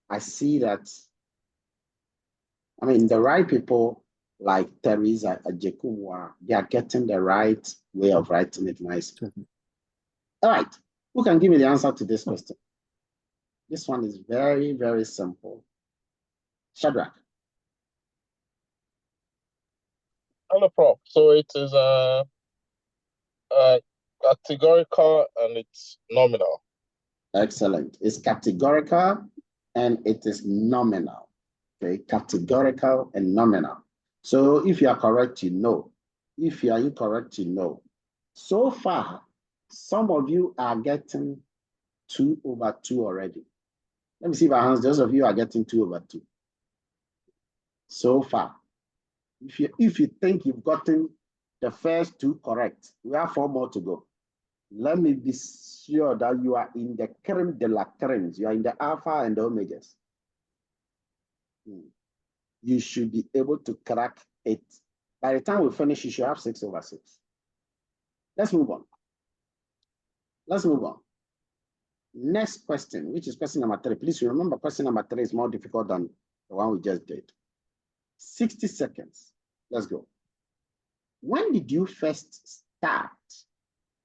I see that. I mean, the right people like Teresa Ajekumwa, they are getting the right way of writing it nicely. All right. Who can give me the answer to this question? This one is very, very simple. Shadrach. Hello, Prof. So it is categorical and it's nominal. Excellent. It's categorical and it is nominal. Okay, categorical and nominal. So if you are correct, you know. If you are incorrect, you know. So far, some of you are getting 2/2 already. Let me see by hands. Those of you are getting 2/2. So far. If you think you've gotten the first 2 correct, we have 4 more to go. Let me be sure that you are in the creme de la creme. You are in the alpha and the omegas. You should be able to crack it. By the time we finish, you should have 6/6. Let's move on. Let's move on. Next question, which is question number 3. Please remember, question number 3 is more difficult than the one we just did. 60 seconds. Let's go. When did you first start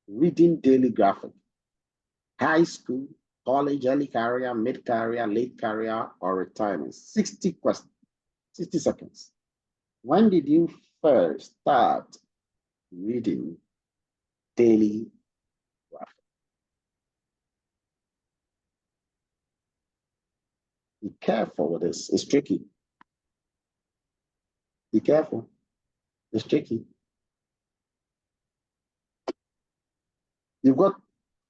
reading daily graphic? High school, college, early career, mid-career, late career, or retirement? 60 questions, 60 seconds. When did you first start reading daily graphic? Be careful with this. It's tricky. Be careful. It's tricky. You've got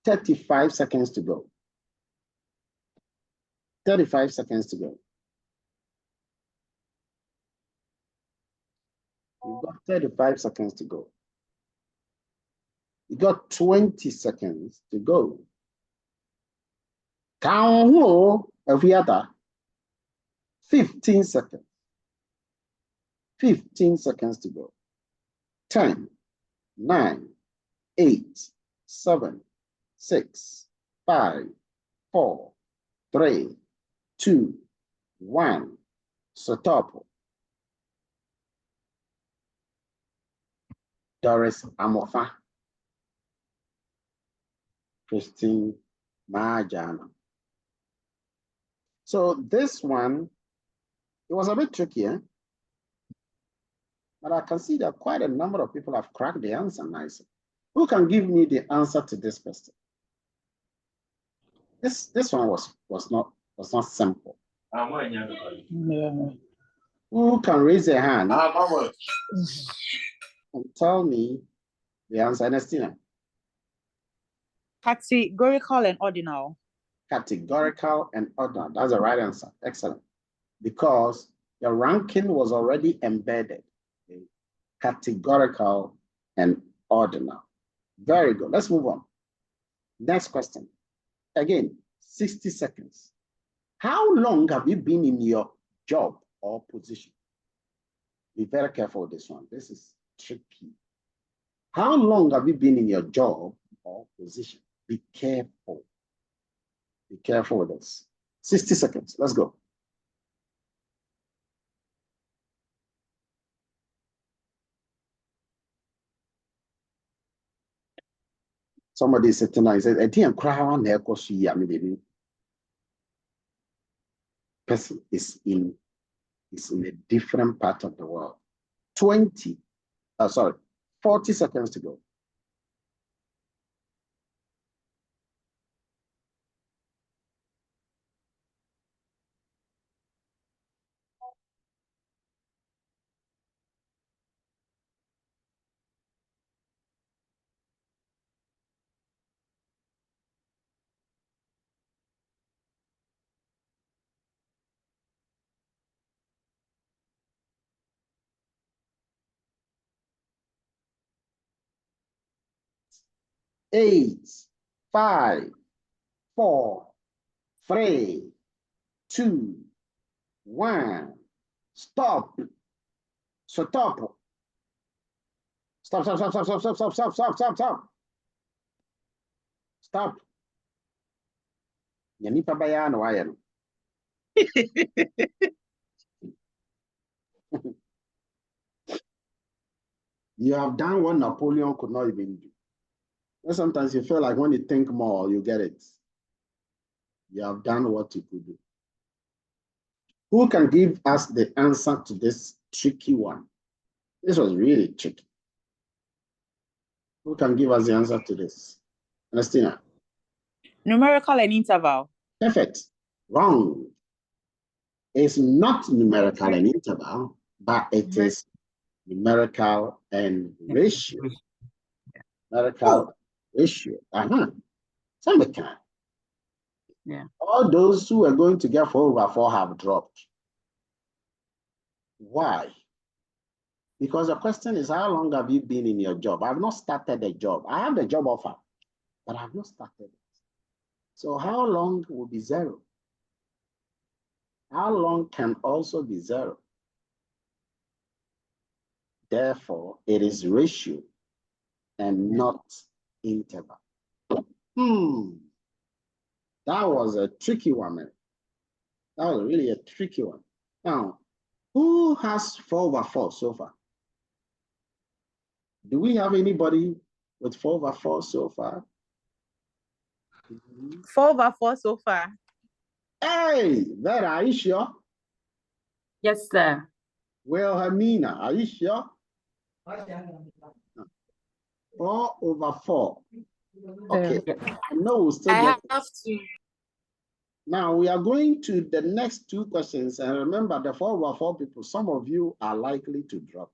35 seconds to go. 35 seconds to go. You've got 35 seconds to go. You got 20 seconds to go. Count every other. 15 seconds. 15 seconds to go. 10, 9, 8, 7, 6, 5, 4, 3, 2, 1. Stop. Doris Amofa. Christine Marjana. So this one, it was a bit tricky, eh? But I can see that quite a number of people have cracked the answer nicely. Who can give me the answer to this question? This one was not simple. Yeah. Who can raise their hand and tell me the answer? Ernestina. Categorical and ordinal. Categorical and ordinal. That's the right answer. Excellent. Because the ranking was already embedded. Okay? Categorical and ordinal. Very good. Let's move on. Next question. Again, 60 seconds. How long have you been in your job or position? Be very careful with this one. This is tricky. How long have you been in your job or position? Be careful. Be careful with this. 60 seconds. Let's go. Somebody is sitting there and says, I didn't cry on there because baby. Person is in a different part of the world. 40 seconds to go. Eight, 5, 4, 3, 2, 1. Stop. So stop. Stop. Stop. Yanipa baya no ayen. You have done what Napoleon could not even do. And sometimes you feel like when you think more, you get it. You have done what you could do. Who can give us the answer to this tricky one? This was really tricky. Who can give us the answer to this? Ernestina? Numerical and interval. Perfect. Wrong. It's not numerical and interval, but it is numerical and ratio. Numerical ratio. Somebody can. Yeah. All those who are going to get 4/4 have dropped. Why? Because the question is, how long have you been in your job? I've not started the job. I have the job offer, but I've not started it. So how long will be 0? How long can also be 0? Therefore, it is ratio and not interval. That was a tricky one, man. That was really a tricky one. Now, who has 4/4 so far? Do we have anybody with 4/4 so far? 4/4 so far. Hey, Vera, are you sure? Yes, sir. Wilhelmina, are you sure? 4/4. Okay, I know we'll still get it. Have to. Now we are going to the next 2 questions, and remember the 4/4 people, some of you are likely to drop.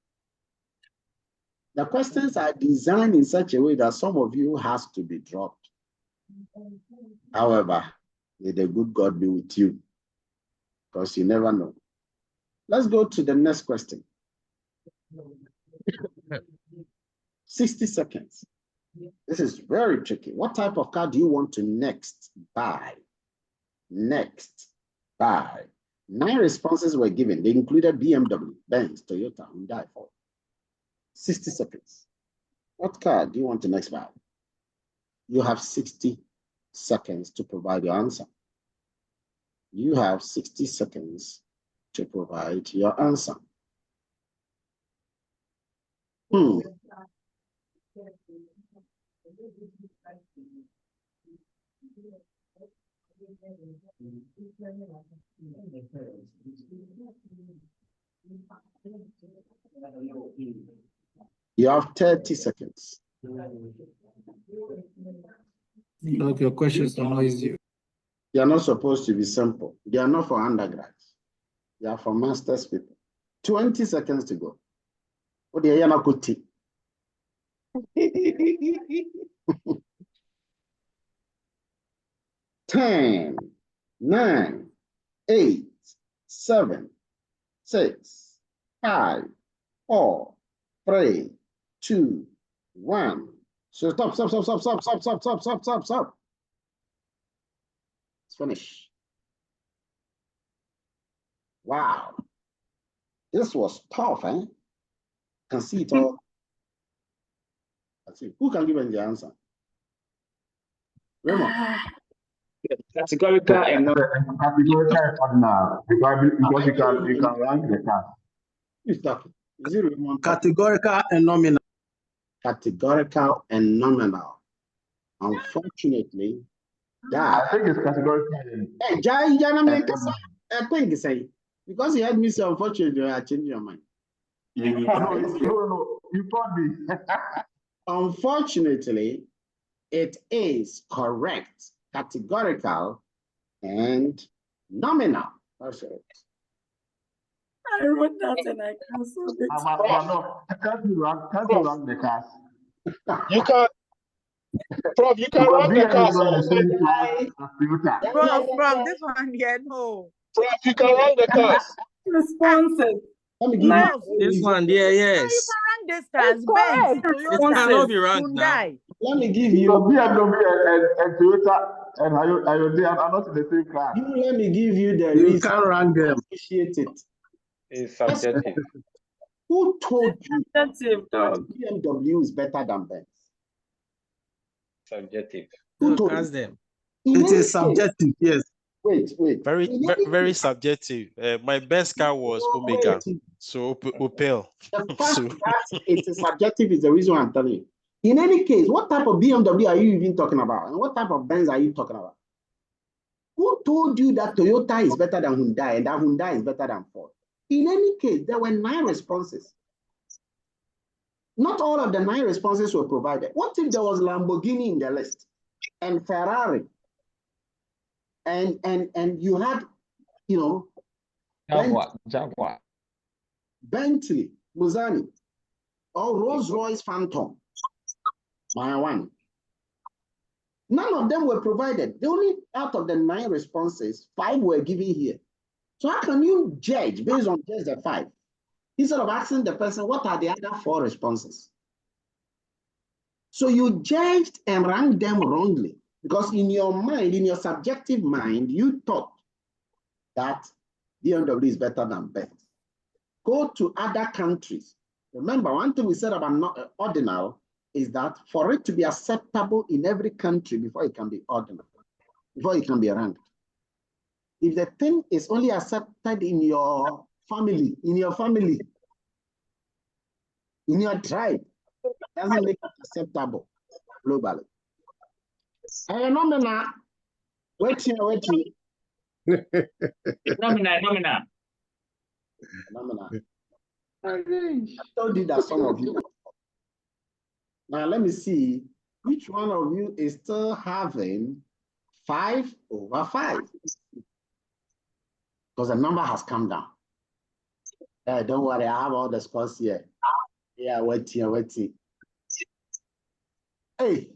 The questions are designed in such a way that some of you has to be dropped. However, may the good God be with you, because you never know. Let's go to the next question. 60 seconds. This is very tricky. What type of car do you want to next buy? Next buy. 9 responses were given. They included BMW, Benz, Toyota, Hyundai, Ford. 60 seconds. What car do you want to next buy? You have 60 seconds to provide your answer. You have 60 seconds to provide your answer. You have 30 seconds. Like your questions are not easy. They are not supposed to be simple. They are not for undergrads. They are for masters people. 20 seconds to go. Oh, they are not good. 10, 9, 8, 7, 6, 5, 4, 3, 2, 1. So stop. It's finished. Wow. This was tough, eh? Can see it all. Let's see. Who can give me the answer? Raymond. Categorical and not categorical and ordinal. Because you can rank the class. Who's talking? Is it Raymond? categorical and nominal. Categorical and nominal. Unfortunately, that. I think it's categorical. Hey, I think it's a, because you had me so unfortunately, I changed your mind. No, you can't be. Unfortunately, it is correct. Categorical and nominal. That's it. I wrote that and I canceled it. Can't you rank the class? You can't. Prof, you can rank the class. Prof, this one here, no. Prof, you can rank the class. Responses. This one, yes. You can rank this class. Benz, It cannot be ranked now. Hyundai. Let me give you BMW and Toyota and Hyundai are not in the same class. Let me give you the You reason. can't rank them. Appreciate it. It's subjective. Who told you Subjective, that dog. BMW is better than Benz? Subjective. Who told Ask you? them. In It any is case, subjective, yes. wait. Very, In very, any very case, subjective. My best car was Omega, wait. so Opel. The fact So that it is subjective is the reason I'm telling you. In any case, what type of BMW are you even talking about? And what type of Benz are you talking about? Who told you that Toyota is better than Hyundai and that Hyundai is better than Ford? In any case, there were 9 responses. Not all of the 9 responses were provided. What if there was Lamborghini in the list and Ferrari and you had, you know, Jaguar. Bentley, Muzani, or Rolls-Royce Phantom, my one. None of them were provided. The only out of the 9 responses, 5 were given here. So how can you judge based on just the 5? Instead of asking the person, what are the other 4 responses? So you judged and ranked them wrongly because in your mind, in your subjective mind, you thought that BMW is better than Benz. Go to other countries. Remember, one thing we said about ordinal is that for it to be acceptable in every country before it can be ordinal, before it can be ranked. If the thing is only accepted in your family, in your tribe, it doesn't make it acceptable globally. Nominal. Wait. Nominal. I told you that some of you. Now let me see which one of you is still having 5 over 5. Because the number has come down. Don't worry, I have all the scores here. Yeah, wait. Hey,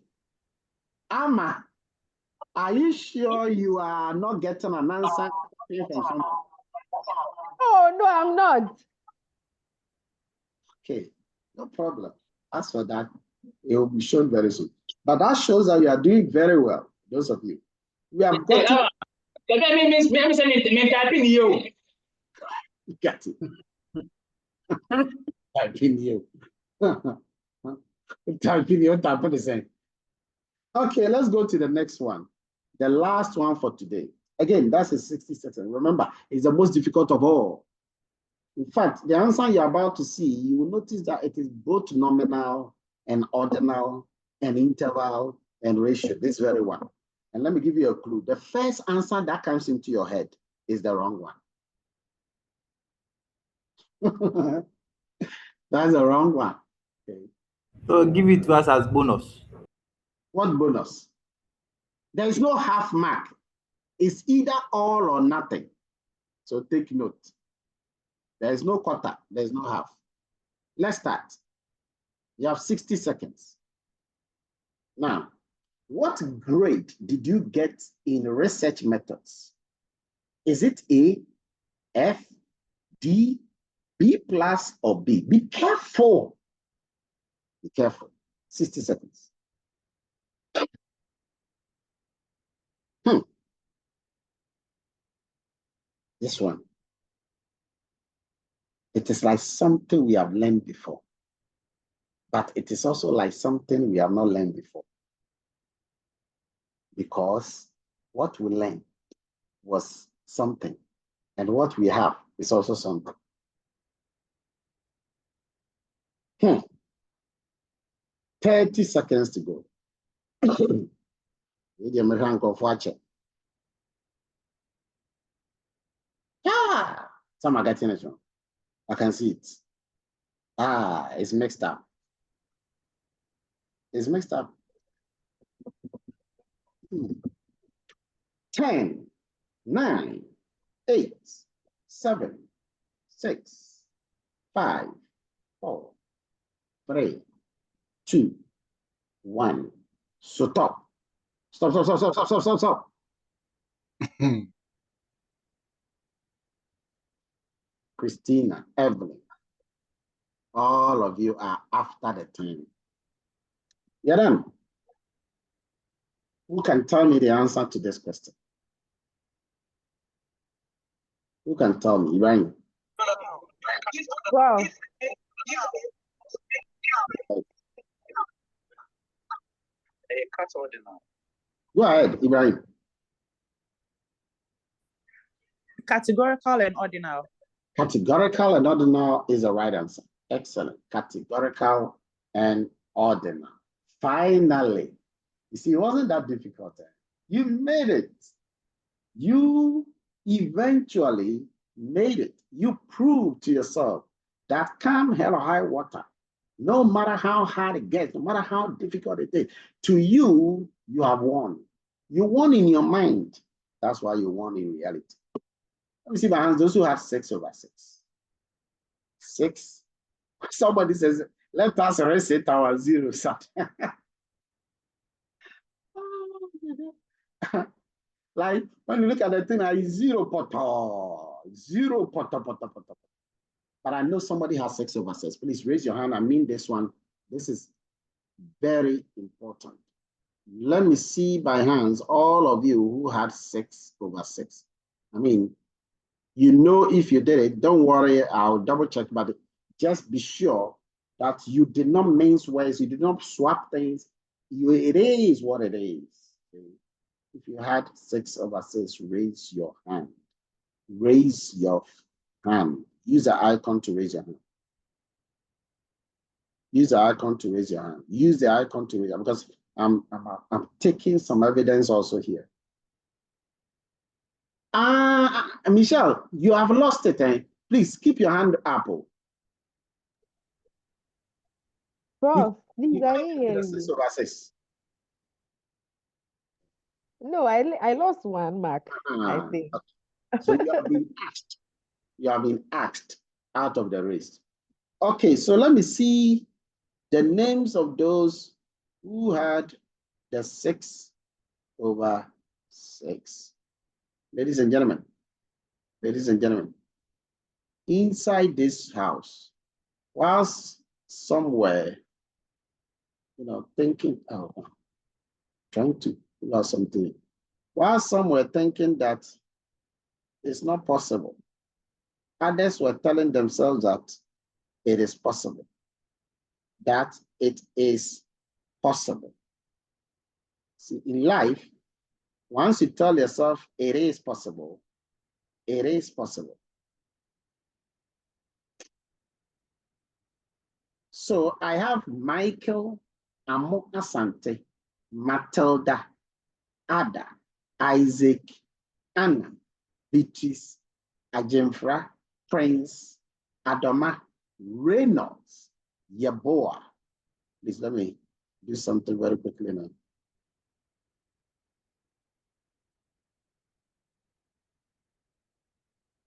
Amma, are you sure you are not getting an answer from someone? Oh, no, I'm not. Okay, no problem. As for that, it will be shown very soon. But that shows that you are doing very well, those of you. We have got to... Get it. Typing you. Typing you, typing the same. Okay, let's go to the next one. The last one for today. Again, that's a 60 seconds. Remember, it's the most difficult of all. In fact, the answer you're about to see, you will notice that it is both nominal and ordinal and interval and ratio, this very one. And let me give you a clue. The first answer that comes into your head is the wrong one. That's the wrong one. Okay. So give it to us as bonus. What bonus? There is no half mark. It's either all or nothing. So take note. There is no quarter. There is no half. Let's start. You have 60 seconds. Now, what grade did you get in research methods? Is it A, F, D, B plus, or B? Be careful. Be careful. 60 seconds. This one. It is like something we have learned before, but it is also like something we have not learned before. Because what we learned was something, and what we have is also something. 30 seconds to go. Some are getting it wrong. I can see it. It's mixed up. It's mixed up. 10, 9, 8, 7, 6, 5, 4, 3, 2, 1. Stop. Stop. Christina, Evelyn, all of you are after the time. You're done. Who can tell me the answer to this question? Who can tell me? Ibrahim. Wow. Go ahead, Ibrahim. Categorical and ordinal. Categorical and ordinal is the right answer. Excellent. Categorical and ordinal. Finally, you see, it wasn't that difficult. You made it. You eventually made it. You proved to yourself that come hell or high water, no matter how hard it gets, no matter how difficult it is, to you, you have won. You won in your mind. That's why you won in reality. Let me see my hands. Those who have 6/6. 6. Somebody says, let us reset our zeros. Like when you look at the thing, I 0 poto, 0 poto, poto, poto. But I know somebody has 6/6. Please raise your hand. I mean this one. This is very important. Let me see by hands all of you who had 6/6. I mean, you know, if you did it, don't worry, I'll double check, but just be sure that you did not mince words, you did not swap things. It is what it is. Okay? If you had 6/6, raise your hand. Raise your hand. Use the icon to raise your hand. Use the icon to raise your hand. Use the icon to raise your hand, because I'm taking some evidence also here. Michelle, you have lost it. Eh? Please keep your hand up. Prof, please, I didn't hear you. 6/6. No, I lost one mark, I think. So you have been asked. You have been asked out of the race. Okay, so let me see the names of those who had the 6/6. Ladies and gentlemen, inside this house, whilst somewhere, thinking, trying to figure out something, while some were thinking that it's not possible, others were telling themselves that it is possible, that it is possible. See, in life, once you tell yourself it is possible, it is possible. So I have Michael, Amo Asante, Matilda, Ada, Isaac, Anna, Beatrice, Ajemfra, Prince, Adoma, Reynolds, Yaboa. Please let me do something very quickly now.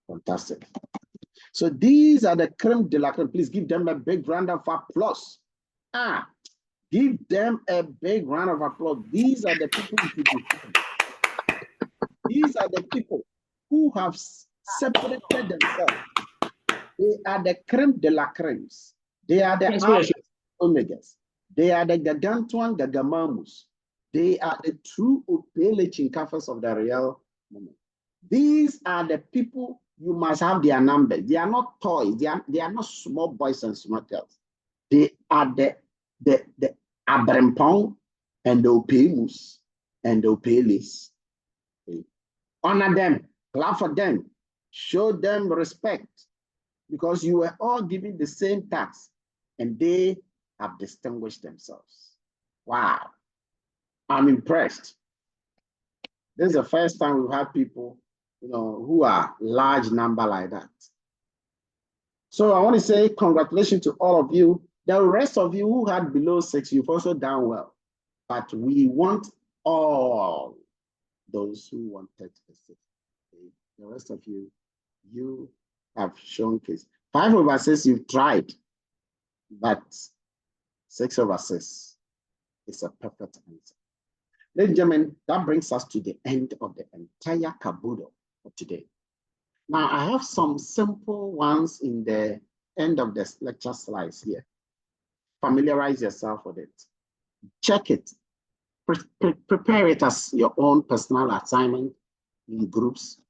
Fantastic. So these are the creme de la creme. Please give them a big round of applause. Give them a big round of applause. These are the people who These are the people who have separated themselves. They are the creme de la cremes. They are the alphas, omegas. They are the gargantuan gagamamus. They are the true opele chinkafas of the real moment. These are the people you must have their numbers. They are not toys. They are not small boys and small girls. They are the Abrempong and the Opemus and the Opelis. Okay. Honor them, clap for them, show them respect, because you were all given the same task and they have distinguished themselves. Wow, I'm impressed. This is the first time we've had people, who are large number like that. So I want to say congratulations to all of you. The rest of you who had below 6, you've also done well. But we want all those who wanted a 6. Okay? The rest of you, you have shown case. 5/6, you've tried, but 6/6 is a perfect answer. Ladies and gentlemen, that brings us to the end of the entire caboodle for today. Now, I have some simple ones in the end of the lecture slides here. Familiarize yourself with it. Check it. Prepare it as your own personal assignment in groups.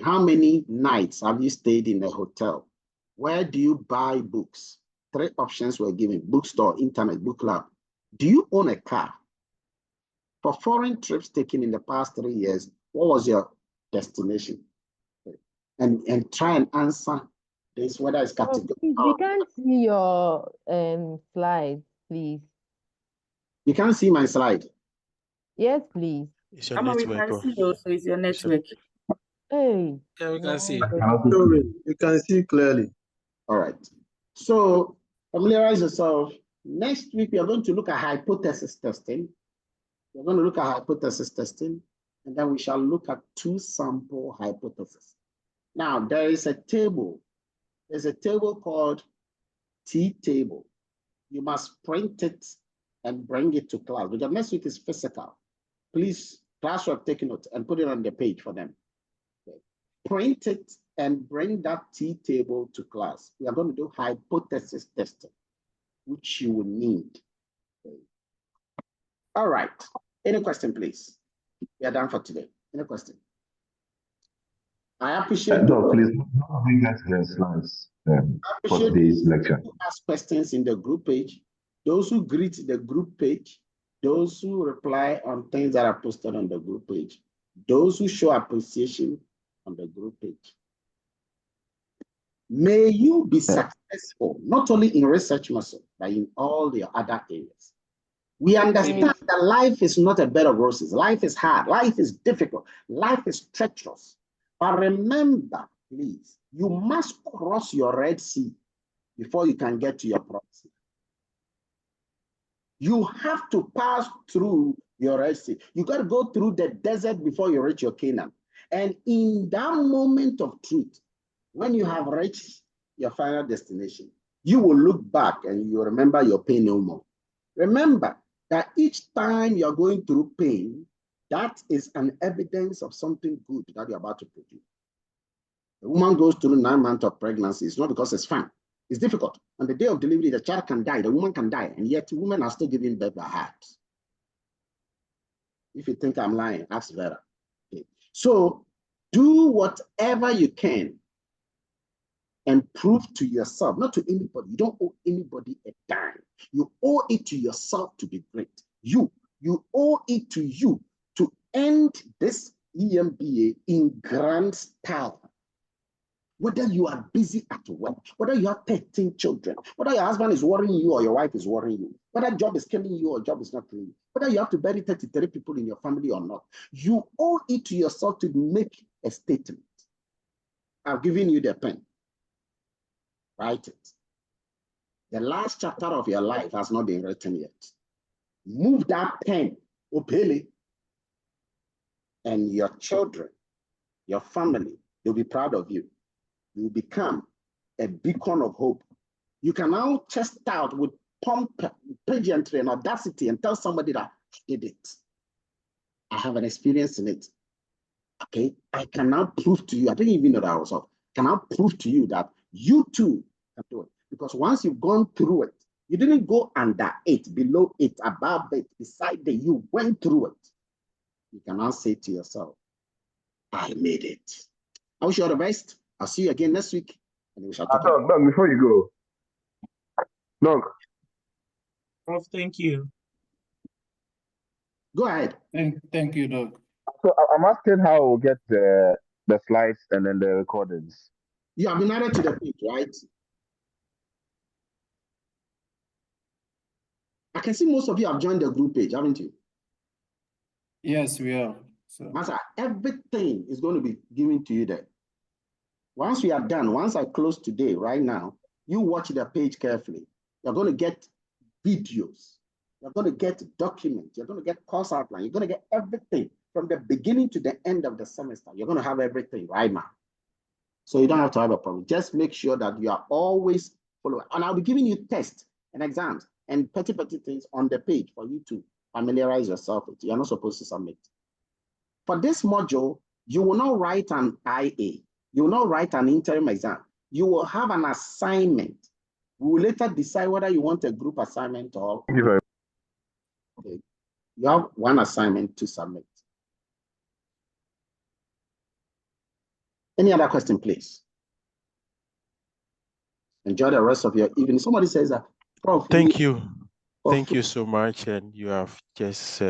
How many nights have you stayed in a hotel? Where do you buy books? 3 options were given: bookstore, internet, book club. Do you own a car? For foreign trips taken in the past 3 years, what was your destination? And try and answer this, whether it's Oh, category. please, we can't see your slides, please. You can't see my slide. Yes, please. It's your We network. can see also, it's your network. Hey. Yeah, we can see. You can see clearly. All right. So familiarize yourself. Next week, we are going to look at hypothesis testing. We're going to look at hypothesis testing, and then we shall look at 2 sample hypotheses. Now, there is a table. There's a table called T-table. You must print it and bring it to class, because next week is physical. Please, classwork, take note and put it on the page for them. Okay. Print it and bring that T-table to class. We are going to do hypothesis testing, which you will need. Okay. All right. Any question, please? We are done for today. Any question? I appreciate Doc, please bring us the slides for today's lecture. Ask questions in the group page. Those who greet the group page, those who reply on things that are posted on the group page, those who show appreciation on the group page. May you be successful, not only in research muscle, but in all the other areas. We understand that life is not a bed of roses. Life is hard. Life is difficult. Life is treacherous. But remember, please, you must cross your Red Sea before you can get to your promise. You have to pass through your Red Sea. You got to go through the desert before you reach your Canaan. And in that moment of truth, when you have reached your final destination, you will look back and you will remember your pain no more. Remember that each time you're going through pain, that is an evidence of something good that you're about to produce. A woman goes through 9 months of pregnancy. It's not because it's fun. It's difficult. On the day of delivery, the child can die, the woman can die, and yet women are still giving birth by heart. If you think I'm lying, ask Vera. Okay. So do whatever you can and prove to yourself, not to anybody. You don't owe anybody a dime. You owe it to yourself to be great. You owe it to you to end this EMBA in grand style. Whether you are busy at work, whether you have 13 children, whether your husband is worrying you or your wife is worrying you, whether job is killing you or job is not killing you, whether you have to bury 33 people in your family or not, you owe it to yourself to make a statement. I've given you the pen. Write it. The last chapter of your life has not been written yet. Move that pen, Opele, and your children, your family, they'll be proud of you. You will become a beacon of hope. You can now chest out with pomp, pageantry, and audacity and tell somebody that I did it. I have an experience in it. Okay, I can now prove to you, I didn't even know that I was up. I can now prove to you that you too can do it. Because once you've gone through it, you didn't go under it, below it, above it, beside it, you went through it. You can now say to yourself, I made it. I wish you all the best. I'll see you again next week, and we shall talk. Doc, before you go, Doc. Prof, thank you. Go ahead. Thank you, Doc. So I'm asking how we'll get the slides and then the recordings. You have been added to the page, right? I can see most of you have joined the group page, haven't you? Yes, we are. So Master, everything is going to be given to you there. Once we are done, once I close today, right now, you watch the page carefully. You're going to get videos. You're going to get documents. You're going to get course outline. You're going to get everything from the beginning to the end of the semester. You're going to have everything right now. So you don't have to have a problem. Just make sure that you are always following. And I'll be giving you tests and exams and petty things on the page for you to familiarize yourself with. You're not supposed to submit. For this module, you will not write an IA. You will not write an interim exam. You will have an assignment. We will later decide whether you want a group assignment or... Thank you very much. Okay. You have one assignment to submit. Any other question, please? Enjoy the rest of your evening. Somebody says that, Prof. Thank you. Thank you so much. And you have just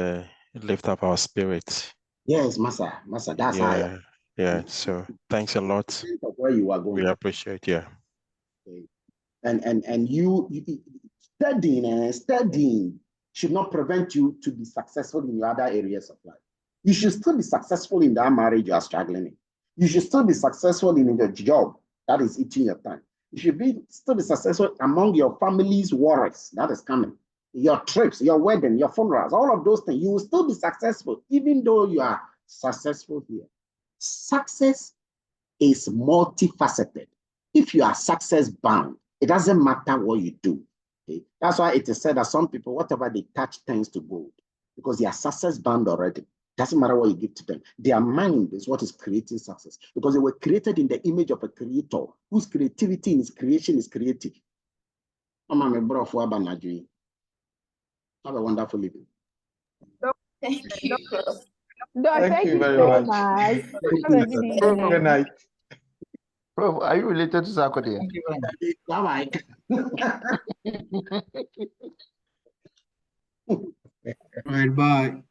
lift up our spirits. Yes, Master, that's how I am. Yeah. So thanks a lot. Think of where you are going. We appreciate, yeah. Okay. And you studying should not prevent you to be successful in your other areas of life. You should still be successful in that marriage you are struggling in. You should still be successful in your job that is eating your time. You should still be successful among your family's worries that is coming. Your trips, your wedding, your funerals, all of those things, you will still be successful even though you are successful here. Success is multifaceted. If you are success bound, it doesn't matter what you do. Okay? That's why it is said that some people, whatever they touch turns to gold, because they are success bound already. Doesn't matter what you give to them. Their mind is what is creating success, because they were created in the image of a creator whose creativity in his creation is creative. Have a wonderful evening. Thank you. Thank you very so much. much. Have a good evening. Good night. Bro, are you related to Sarkodie? Thank you very much. Bye-bye. All right, bye.